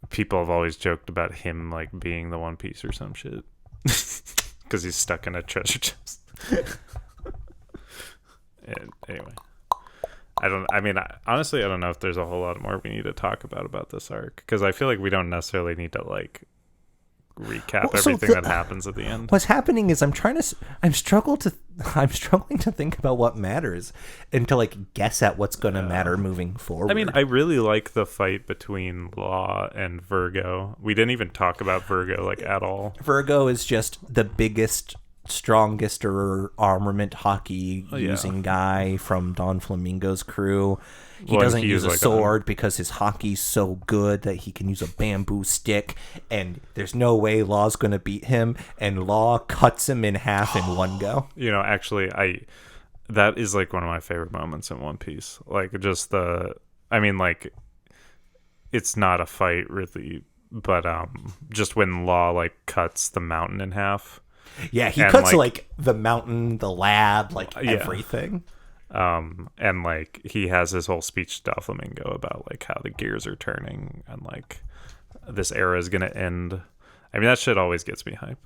people have always joked about him being the One Piece or some shit. Because he's stuck in a treasure chest. And anyway. Honestly, I don't know if there's a whole lot more we need to talk about this arc. Because I feel like we don't necessarily need to recap everything that happens at the end. What's happening is I'm struggling to think about what matters and to guess at what's going to matter moving forward. I mean, I really like the fight between Law and Virgo. We didn't even talk about Virgo at all. Virgo is just the biggest, strongest armament hockey using guy from Don Flamingo's crew. He doesn't use a sword because his hockey's so good that he can use a bamboo stick, and there's no way Law's going to beat him, and Law cuts him in half in one go. Actually, that is one of my favorite moments in One Piece. It's not a fight really, but just when Law cuts the mountain in half. Yeah, he and, cuts the mountain, the lab, everything. And he has his whole speech to Doflamingo about how the gears are turning and this era is gonna end. I mean, that shit always gets me hype.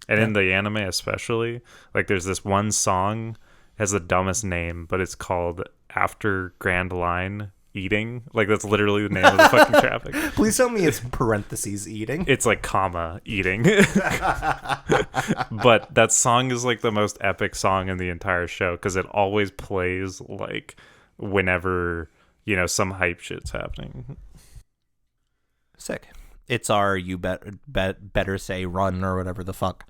And in the anime especially, there's this one song, has the dumbest name, but it's called After Grand Line Eating. That's literally the name of the fucking traffic. Please tell me it's parentheses eating. It's comma eating. But that song is the most epic song in the entire show because it always plays whenever some hype shit's happening. Sick. It's our better say run or whatever the fuck.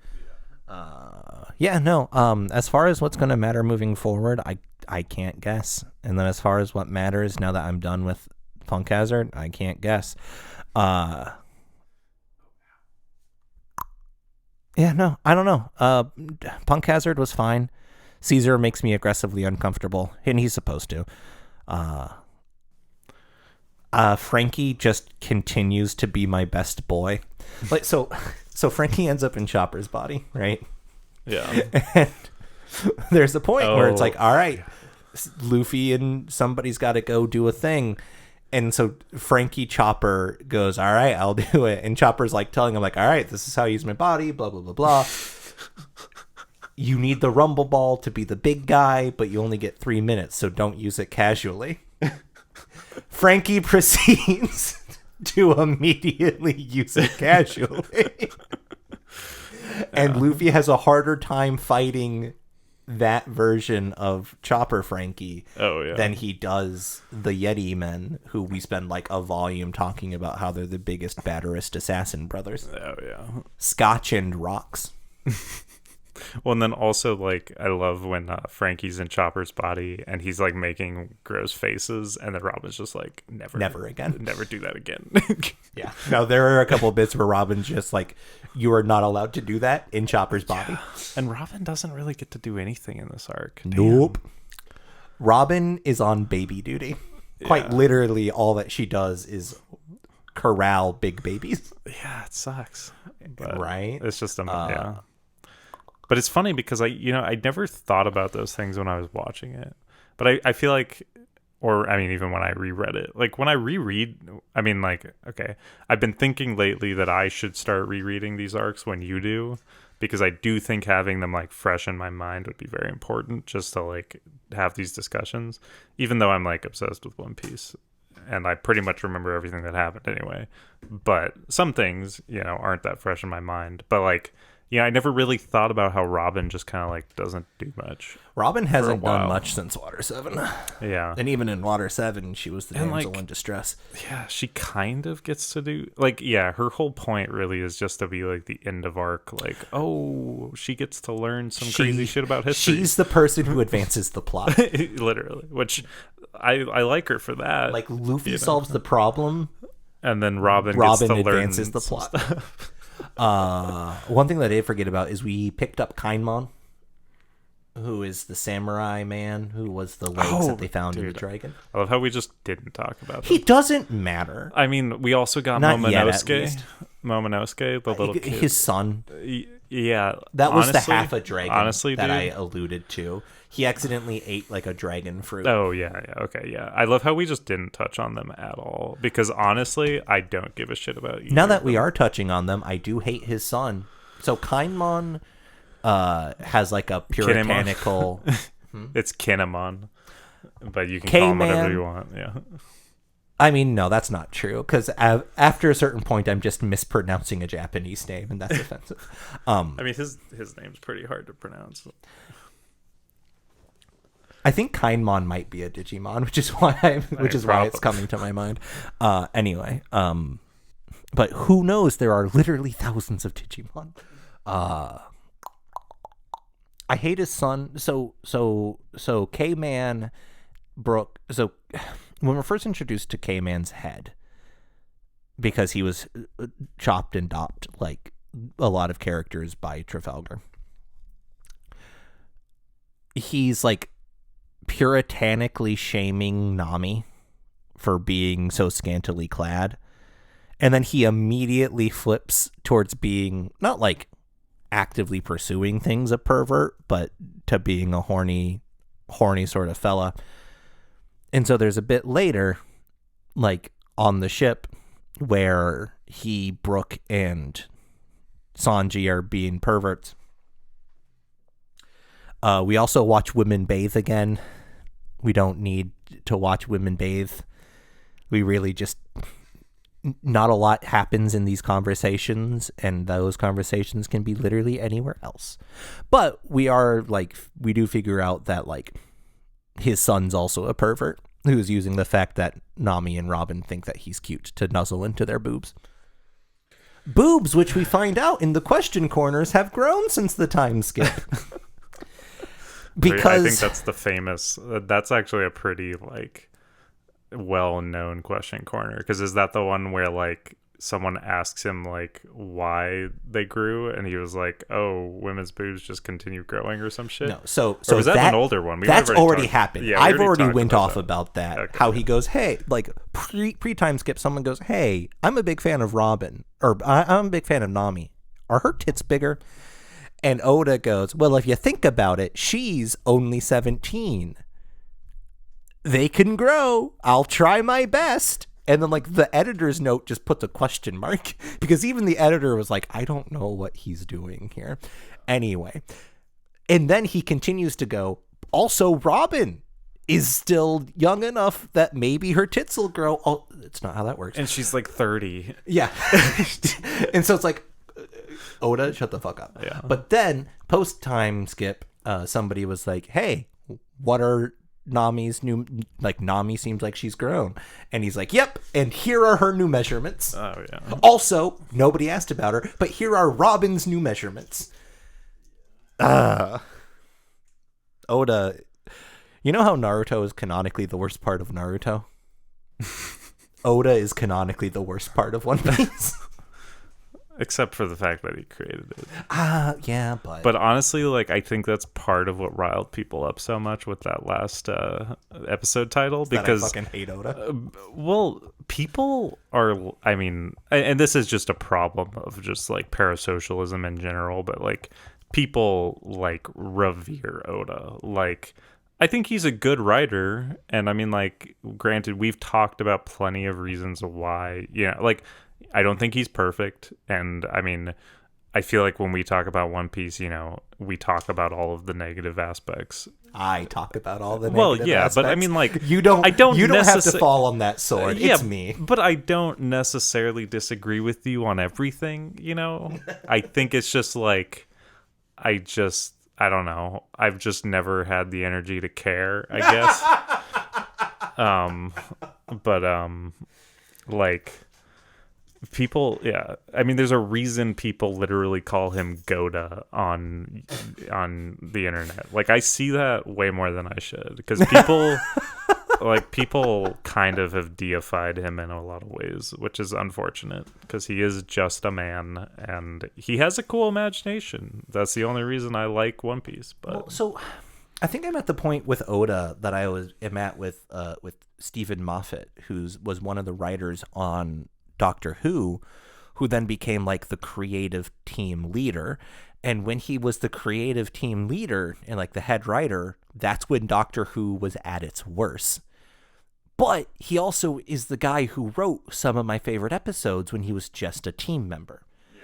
As far as what's going to matter moving forward, I can't guess. And then as far as what matters now that I'm done with Punk Hazard, I can't guess. I don't know. Punk Hazard was fine. Caesar makes me aggressively uncomfortable, and he's supposed to. Frankie just continues to be my best boy. So Frankie ends up in Chopper's body, right? Yeah. And there's a point where it's all right, Luffy and somebody's got to go do a thing. And so Frankie Chopper goes, all right, I'll do it. And Chopper's telling him all right, this is how I use my body, blah, blah, blah, blah. You need the Rumble Ball to be the big guy, but you only get 3 minutes, so don't use it casually. Frankie proceeds to immediately use it casually. And Luffy has a harder time fighting that version of Chopper Frankie than he does the Yeti men, who we spend a volume talking about how they're the biggest, badderest assassin brothers. Oh, yeah. Scotch and rocks. Well, and then also, like, I love when Frankie's in Chopper's body and he's like making gross faces, and then Robin's just like, Never again. never do that again. Yeah. No, there are a couple of bits where Robin's just like, you are not allowed to do that in Chopper's body. And Robin doesn't really get to do anything in this arc. Nope. Robin is on baby duty. Quite literally, all that she does is corral big babies. Yeah, it sucks. But right? It's just yeah. But it's funny because I never thought about those things when I was watching it. But I feel like, or I mean, even when I reread it, like when I reread, I mean, like, okay, I've been thinking lately that I should start rereading these arcs when you do, because I do think having them like fresh in my mind would be very important, just to like have these discussions, even though I'm like obsessed with One Piece and I pretty much remember everything that happened anyway. But some things, aren't that fresh in my mind. But like, I never really thought about how Robin just kind of like doesn't do much. Robin hasn't done much since Water 7. Yeah. And even in Water 7, she was the damsel in distress. Yeah, she kind of gets to do, like, yeah, her whole point really is just to be like the end of arc. Like, oh, she gets to learn some crazy shit about history. She's the person who advances the plot. Literally, which I like her for that. Like, Luffy solves the problem. And then Robin gets to advances the plot. One thing that I did forget about is we picked up Kainmon, who is the samurai man who was the legs that they found in the dragon. I love how we just didn't talk about He them. doesn't matter. I mean, we also got Not Momonosuke. yet, at least. Momonosuke, the little kid. His son. Yeah. That was honestly, the half a dragon honestly, that dude, I alluded to. He accidentally ate like a dragon fruit. Oh, yeah, okay, yeah. I love how we just didn't touch on them at all. Because honestly, I don't give a shit about you. Now that we are touching on them, I do hate his son. So Kainmon has like a puritanical... It's Kinemon. But you can call him whatever you want, yeah. I mean, no, that's not true. Because after a certain point, I'm just mispronouncing a Japanese name, and that's offensive. I mean, his name's pretty hard to pronounce. I think Kainmon might be a Digimon, which is why it's coming to my mind. Anyway, but who knows? There are literally thousands of Digimon. I hate his son. So K-Man broke. So when we're first introduced to K-Man's head, because he was chopped and dopped like a lot of characters by Trafalgar, he's like puritanically shaming Nami for being so scantily clad, and then he immediately flips towards being not like actively pursuing things a pervert, but to being a horny sort of fella. And so there's a bit later, like on the ship, where Brooke and Sanji are being perverts. We also watch women bathe again. We don't need to watch women bathe. We really just... Not a lot happens in these conversations, and those conversations can be literally anywhere else. But we do figure out that, like, his son's also a pervert who's using the fact that Nami and Robin think that he's cute to nuzzle into their boobs. Boobs, which we find out in the question corners, have grown since the time skip. Because I think that's actually a pretty like well-known question corner, because is that the one where like someone asks him like why they grew and he was like, oh, women's boobs just continue growing or some shit? No, so was that an older one? That's already happened. Yeah, I've already went off about that. Okay. How he goes, hey, like pre-time skip, someone goes, hey, I'm a big fan of Robin, or I'm a big fan of Nami. Are her tits bigger? And Oda goes, well, if you think about it, she's only 17. They can grow. I'll try my best. And then, like, the editor's note just puts a question mark, because even the editor was like, I don't know what he's doing here. Anyway. And then he continues to go, also, Robin is still young enough that maybe her tits will grow. Oh, it's not how that works. And she's like 30. Yeah. And so it's like, Oda, shut the fuck up. Yeah. But then, post-time skip, somebody was like, hey, what are Nami's new, like, Nami seems like she's grown. And he's like, yep, and here are her new measurements. Oh, yeah. Also, nobody asked about her, but here are Robin's new measurements. Oda. You know how Naruto is canonically the worst part of Naruto? Oda is canonically the worst part of One Piece. Except for the fact that he created it. Yeah, But honestly, like, I think that's part of what riled people up so much with that last episode title, because that I fucking hate Oda. well, people are, I mean, and this is just a problem of just like parasocialism in general, but like people like revere Oda. Like, I think he's a good writer, and I mean, like, granted, we've talked about plenty of reasons why, like, I don't think he's perfect, and I mean, I feel like when we talk about One Piece, we talk about all of the negative aspects. I talk about all the negative aspects. But I mean, like, you don't have to fall on that sword. It's me. But I don't necessarily disagree with you on everything. I think it's just like, I don't know. I've just never had the energy to care, I guess. Like, people, yeah. I mean, there's a reason people literally call him Goda on the internet. Like, I see that way more than I should, because people kind of have deified him in a lot of ways, which is unfortunate, because he is just a man and he has a cool imagination. That's the only reason I like One Piece. But well, so I think I'm at the point with Oda that I am at with Stephen Moffat, who was one of the writers on Doctor Who then became like the creative team leader. And when he was the creative team leader and like the head writer, that's when Doctor Who was at its worst. But he also is the guy who wrote some of my favorite episodes when he was just a team member. Yeah.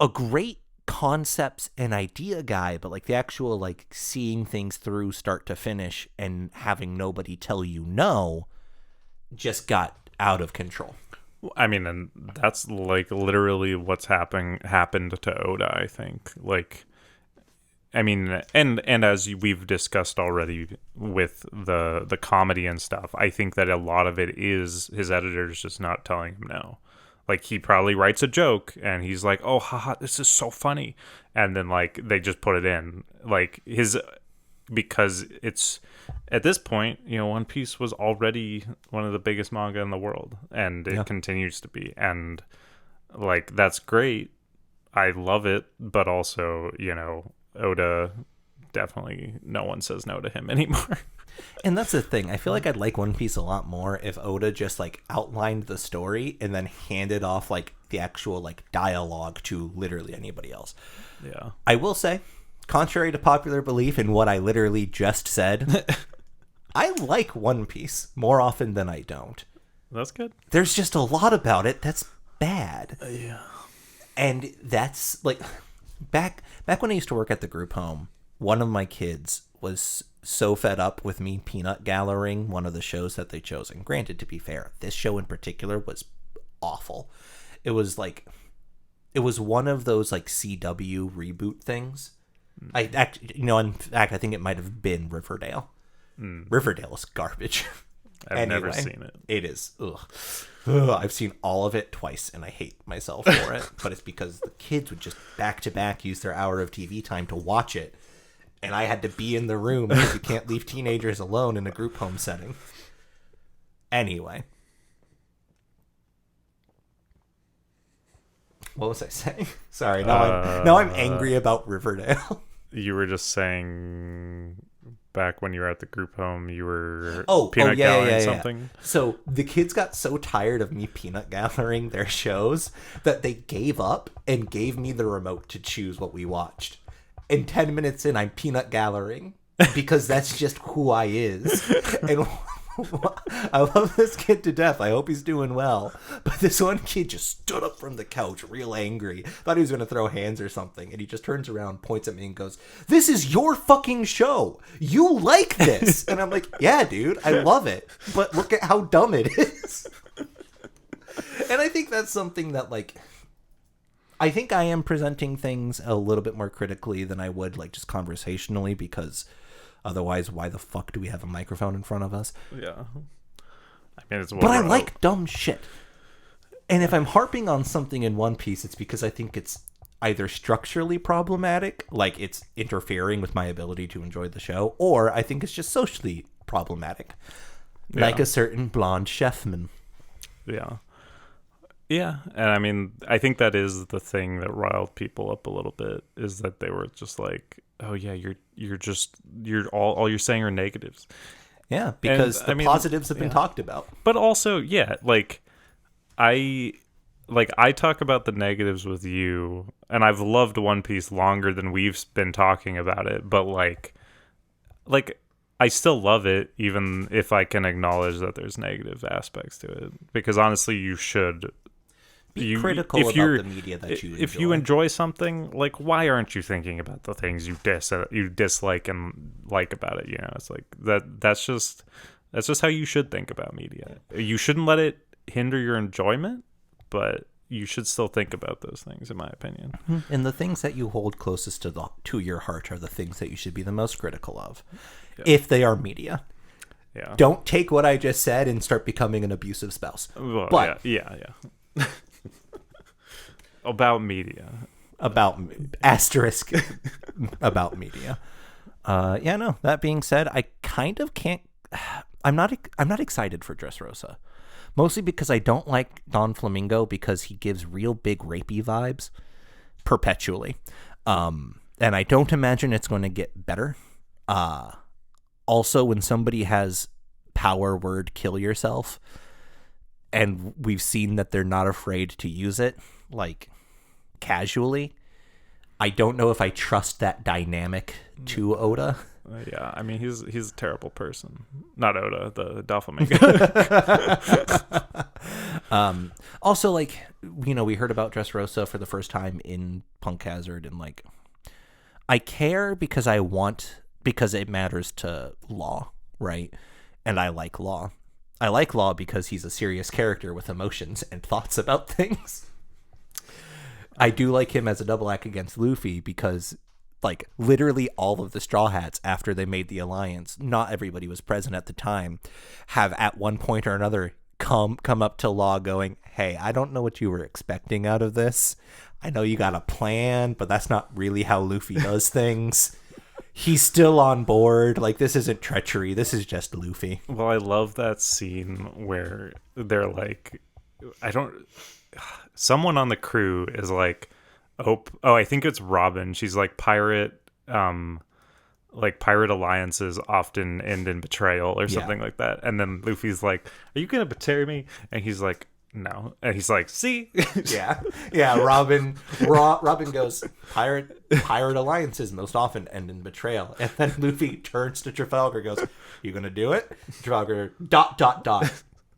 A great concepts and idea guy, but like the actual like seeing things through start to finish and having nobody tell you no just got out of control. I mean, and that's like literally what's happened to Oda, I think. Like, I mean, and as we've discussed already with the comedy and stuff, I think that a lot of it is his editors just not telling him no. Like, he probably writes a joke and he's like, oh, haha, this is so funny. And then like they just put it in, like, because it's, at this point, One Piece was already one of the biggest manga in the world, and it continues to be. And like, that's great. I love it, but also, Oda, definitely no one says no to him anymore. And that's the thing. I feel like I'd like One Piece a lot more if Oda just like outlined the story and then handed off like the actual like dialogue to literally anybody else. Yeah. I will say, contrary to popular belief in what I literally just said, I like One Piece more often than I don't. That's good. There's just a lot about it that's bad. Yeah. And that's like back when I used to work at the group home, one of my kids was so fed up with me peanut gallerying one of the shows that they chose. And granted, to be fair, this show in particular was awful. It was one of those like CW reboot things. In fact, I think it might have been Riverdale. Riverdale is garbage. I've never seen it. It is. Ugh. I've seen all of it twice, and I hate myself for it. But it's because the kids would just back-to-back use their hour of TV time to watch it, and I had to be in the room because you can't leave teenagers alone in a group home setting. Anyway. What was I saying? Sorry, now I'm angry about Riverdale. You were just saying back when you were at the group home, you were peanut gallerying something. So the kids got so tired of me peanut gallerying their shows that they gave up and gave me the remote to choose what we watched. And 10 minutes in, I'm peanut gallerying because that's just who I is. And I love this kid to death. I hope he's doing well. But this one kid just stood up from the couch real angry. Thought he was going to throw hands or something. And he just turns around, points at me and goes, "This is your fucking show. You like this." And I'm like, "Yeah, dude, I love it. But look at how dumb it is." And I think that's something that, like, I think I am presenting things a little bit more critically than I would, like, just conversationally, because otherwise, why the fuck do we have a microphone in front of us? Yeah. I mean, it's but I like dumb shit. And if I'm harping on something in One Piece, it's because I think it's either structurally problematic, like it's interfering with my ability to enjoy the show, or I think it's just socially problematic, like Yeah. a certain blonde chefman. Yeah. Yeah, and I mean, I think that is the thing that riled people up a little bit, is that they were just like, "Oh yeah, you're all you're saying are negatives." Yeah, And because I the mean, positives have been yeah. talked about. But also, yeah, I I talk about the negatives with you, and I've loved One Piece longer than we've been talking about it, but like I still love it, even if I can acknowledge that there's negative aspects to it, because honestly, you should. Be critical about the media that you If you enjoy. enjoy something, like, why aren't you thinking about the things you dislike and like about it? You know, it's like that's just how you should think about media. You shouldn't let it hinder your enjoyment, but you should still think about those things, in my opinion. And the things that you hold closest to your heart are the things that you should be the most critical of, Yeah. if they are media. Yeah. Don't take what I just said and start becoming an abusive spouse. Well, But yeah. About media. about asterisk about media. Yeah, no. That being said, I kind of can't. I'm not excited for Dressrosa, mostly because I don't like Don Flamingo because he gives real big rapey vibes perpetually, and I don't imagine it's going to get better. Also, when somebody has power word kill yourself, and we've seen that they're not afraid to use it, like casually, I don't know if I trust that dynamic to Oda. Yeah, I mean, he's a terrible person. Not Oda, the Doflamingo. Also, like, we heard about Dressrosa for the first time in Punk Hazard, and like, I care because because it matters to Law, right? And I like Law. I like Law because he's a serious character with emotions and thoughts about things. I do like him as a double act against Luffy because, like, literally all of the Straw Hats, after they made the alliance, not everybody was present at the time, have at one point or another come up to Law going, "Hey, I don't know what you were expecting out of this. I know you got a plan, but that's not really how Luffy does things. He's still on board. Like, this isn't treachery. This is just Luffy." Well, I love that scene where they're like, I don't. Someone on the crew is like, I think it's Robin. She's like, pirate alliances often end in betrayal or something like that. And then Luffy's like, "Are you gonna betray me?" And he's like, "No." And he's like, "See?" Yeah. Robin goes, pirate alliances most often end in betrayal. And then Luffy turns to Trafalgar and goes, "You gonna do it?" Trafalgar, ...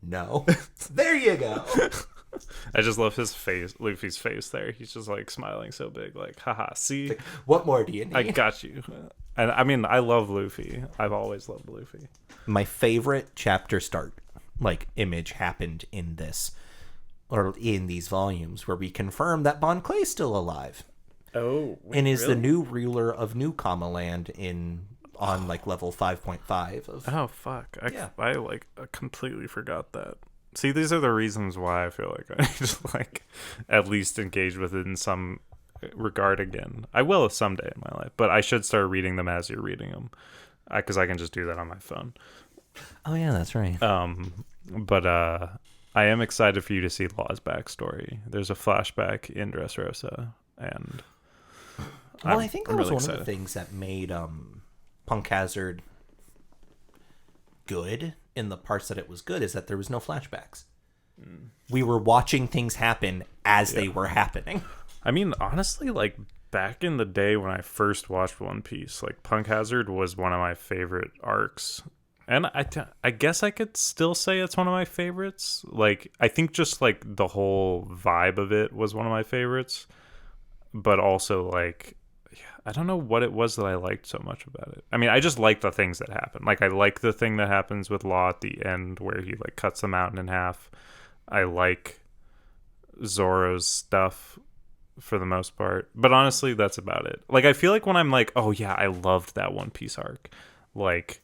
No. There you go. I just love his face, Luffy's face there. He's just like smiling so big, like, "Haha, see? Like, what more do you need? I got you." And I mean, I love Luffy. I've always loved Luffy. My favorite chapter start, like, image happened in this, or in these volumes, where we confirm that Bon Clay's still alive. Oh, And is the new ruler of New Kama Land on like level 5.5 of... Oh fuck! Yeah. I completely forgot that. See, these are the reasons why I feel like I need to like at least engage with it in some regard again. I will someday in my life, but I should start reading them as you're reading them, because I can just do that on my phone. Oh yeah, that's right. But I am excited for you to see Law's backstory. There's a flashback in Dressrosa, and Well, I think that I'm was really one of excited. the things that made Punk Hazard good in the parts that it was good, is that there was no flashbacks. We were watching things happen as they were happening. I mean, honestly, like back in the day when I first watched One Piece, like Punk Hazard was one of my favorite arcs. And I guess I could still say it's one of my favorites. Like, I think just like the whole vibe of it was one of my favorites. But also, like, I don't know what it was that I liked so much about it. I mean, I just like the things that happen. Like, I like the thing that happens with Law at the end where he like cuts the mountain in half. I like Zoro's stuff for the most part. But honestly, that's about it. Like, I feel like when I'm like, "Oh yeah, I loved that One Piece arc," like,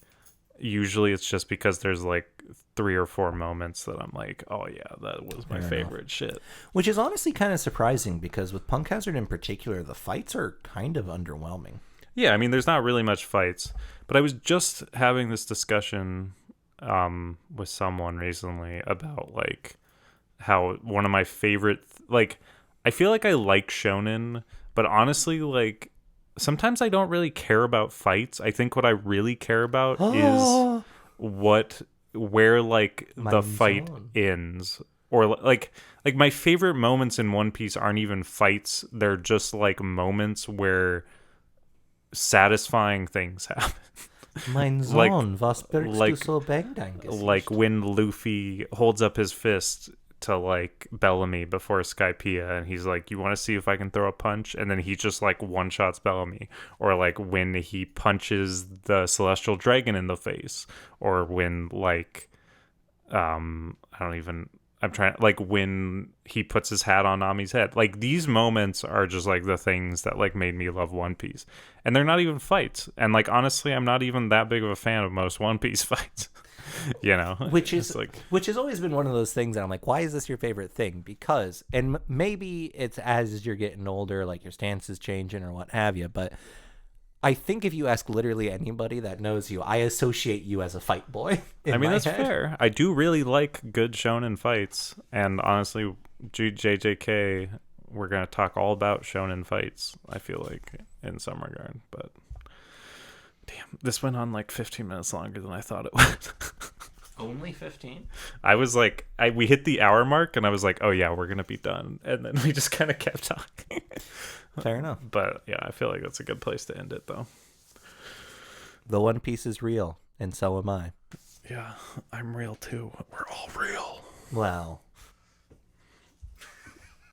usually it's just because there's like 3 or 4 moments that I'm like, oh yeah, that was my Fair favorite shit. Which is honestly kind of surprising because with Punk Hazard in particular, the fights are kind of underwhelming. Yeah, I mean, there's not really much fights, but I was just having this discussion with someone recently about like how one of my favorite like I feel like I like shonen, but honestly, like sometimes I don't really care about fights. I think what I really care about is what where like the Mein fight Sohn. ends, or like my favorite moments in One Piece aren't even fights. They're just like moments where satisfying things happen. Mein like Sohn, was birgst du like so bang dein like Gesicht? when Luffy holds up his fist to like Bellamy before Skypiea, and he's like, you want to see if I can throw a punch, and then he just like one shots Bellamy. Or like when he punches the celestial dragon in the face, or when like I don't even I'm trying like when he puts his hat on Nami's head. Like these moments are just like the things that like made me love One Piece. And they're not even fights. And like honestly, I'm not even that big of a fan of most One Piece fights. You know, which It's is like which has always been one of those things that I'm like, why is this your favorite thing? Because, and maybe it's as you're getting older, like your stance is changing or what have you, but I think if you ask literally anybody that knows you, I associate you as a fight boy. I mean, my that's head. fair. I do really like good shonen fights, and honestly, JJK, we're gonna talk all about shonen fights. I feel like in some regard, but damn, this went on like 15 minutes longer than I thought it would. Only 15? I was like, we hit the hour mark, and I was like, oh yeah, we're gonna be done, and then we just kind of kept talking. Fair enough. But yeah, I feel like that's a good place to end it, though. The One Piece is real, and so am I. Yeah, I'm real too. We're all real. Well,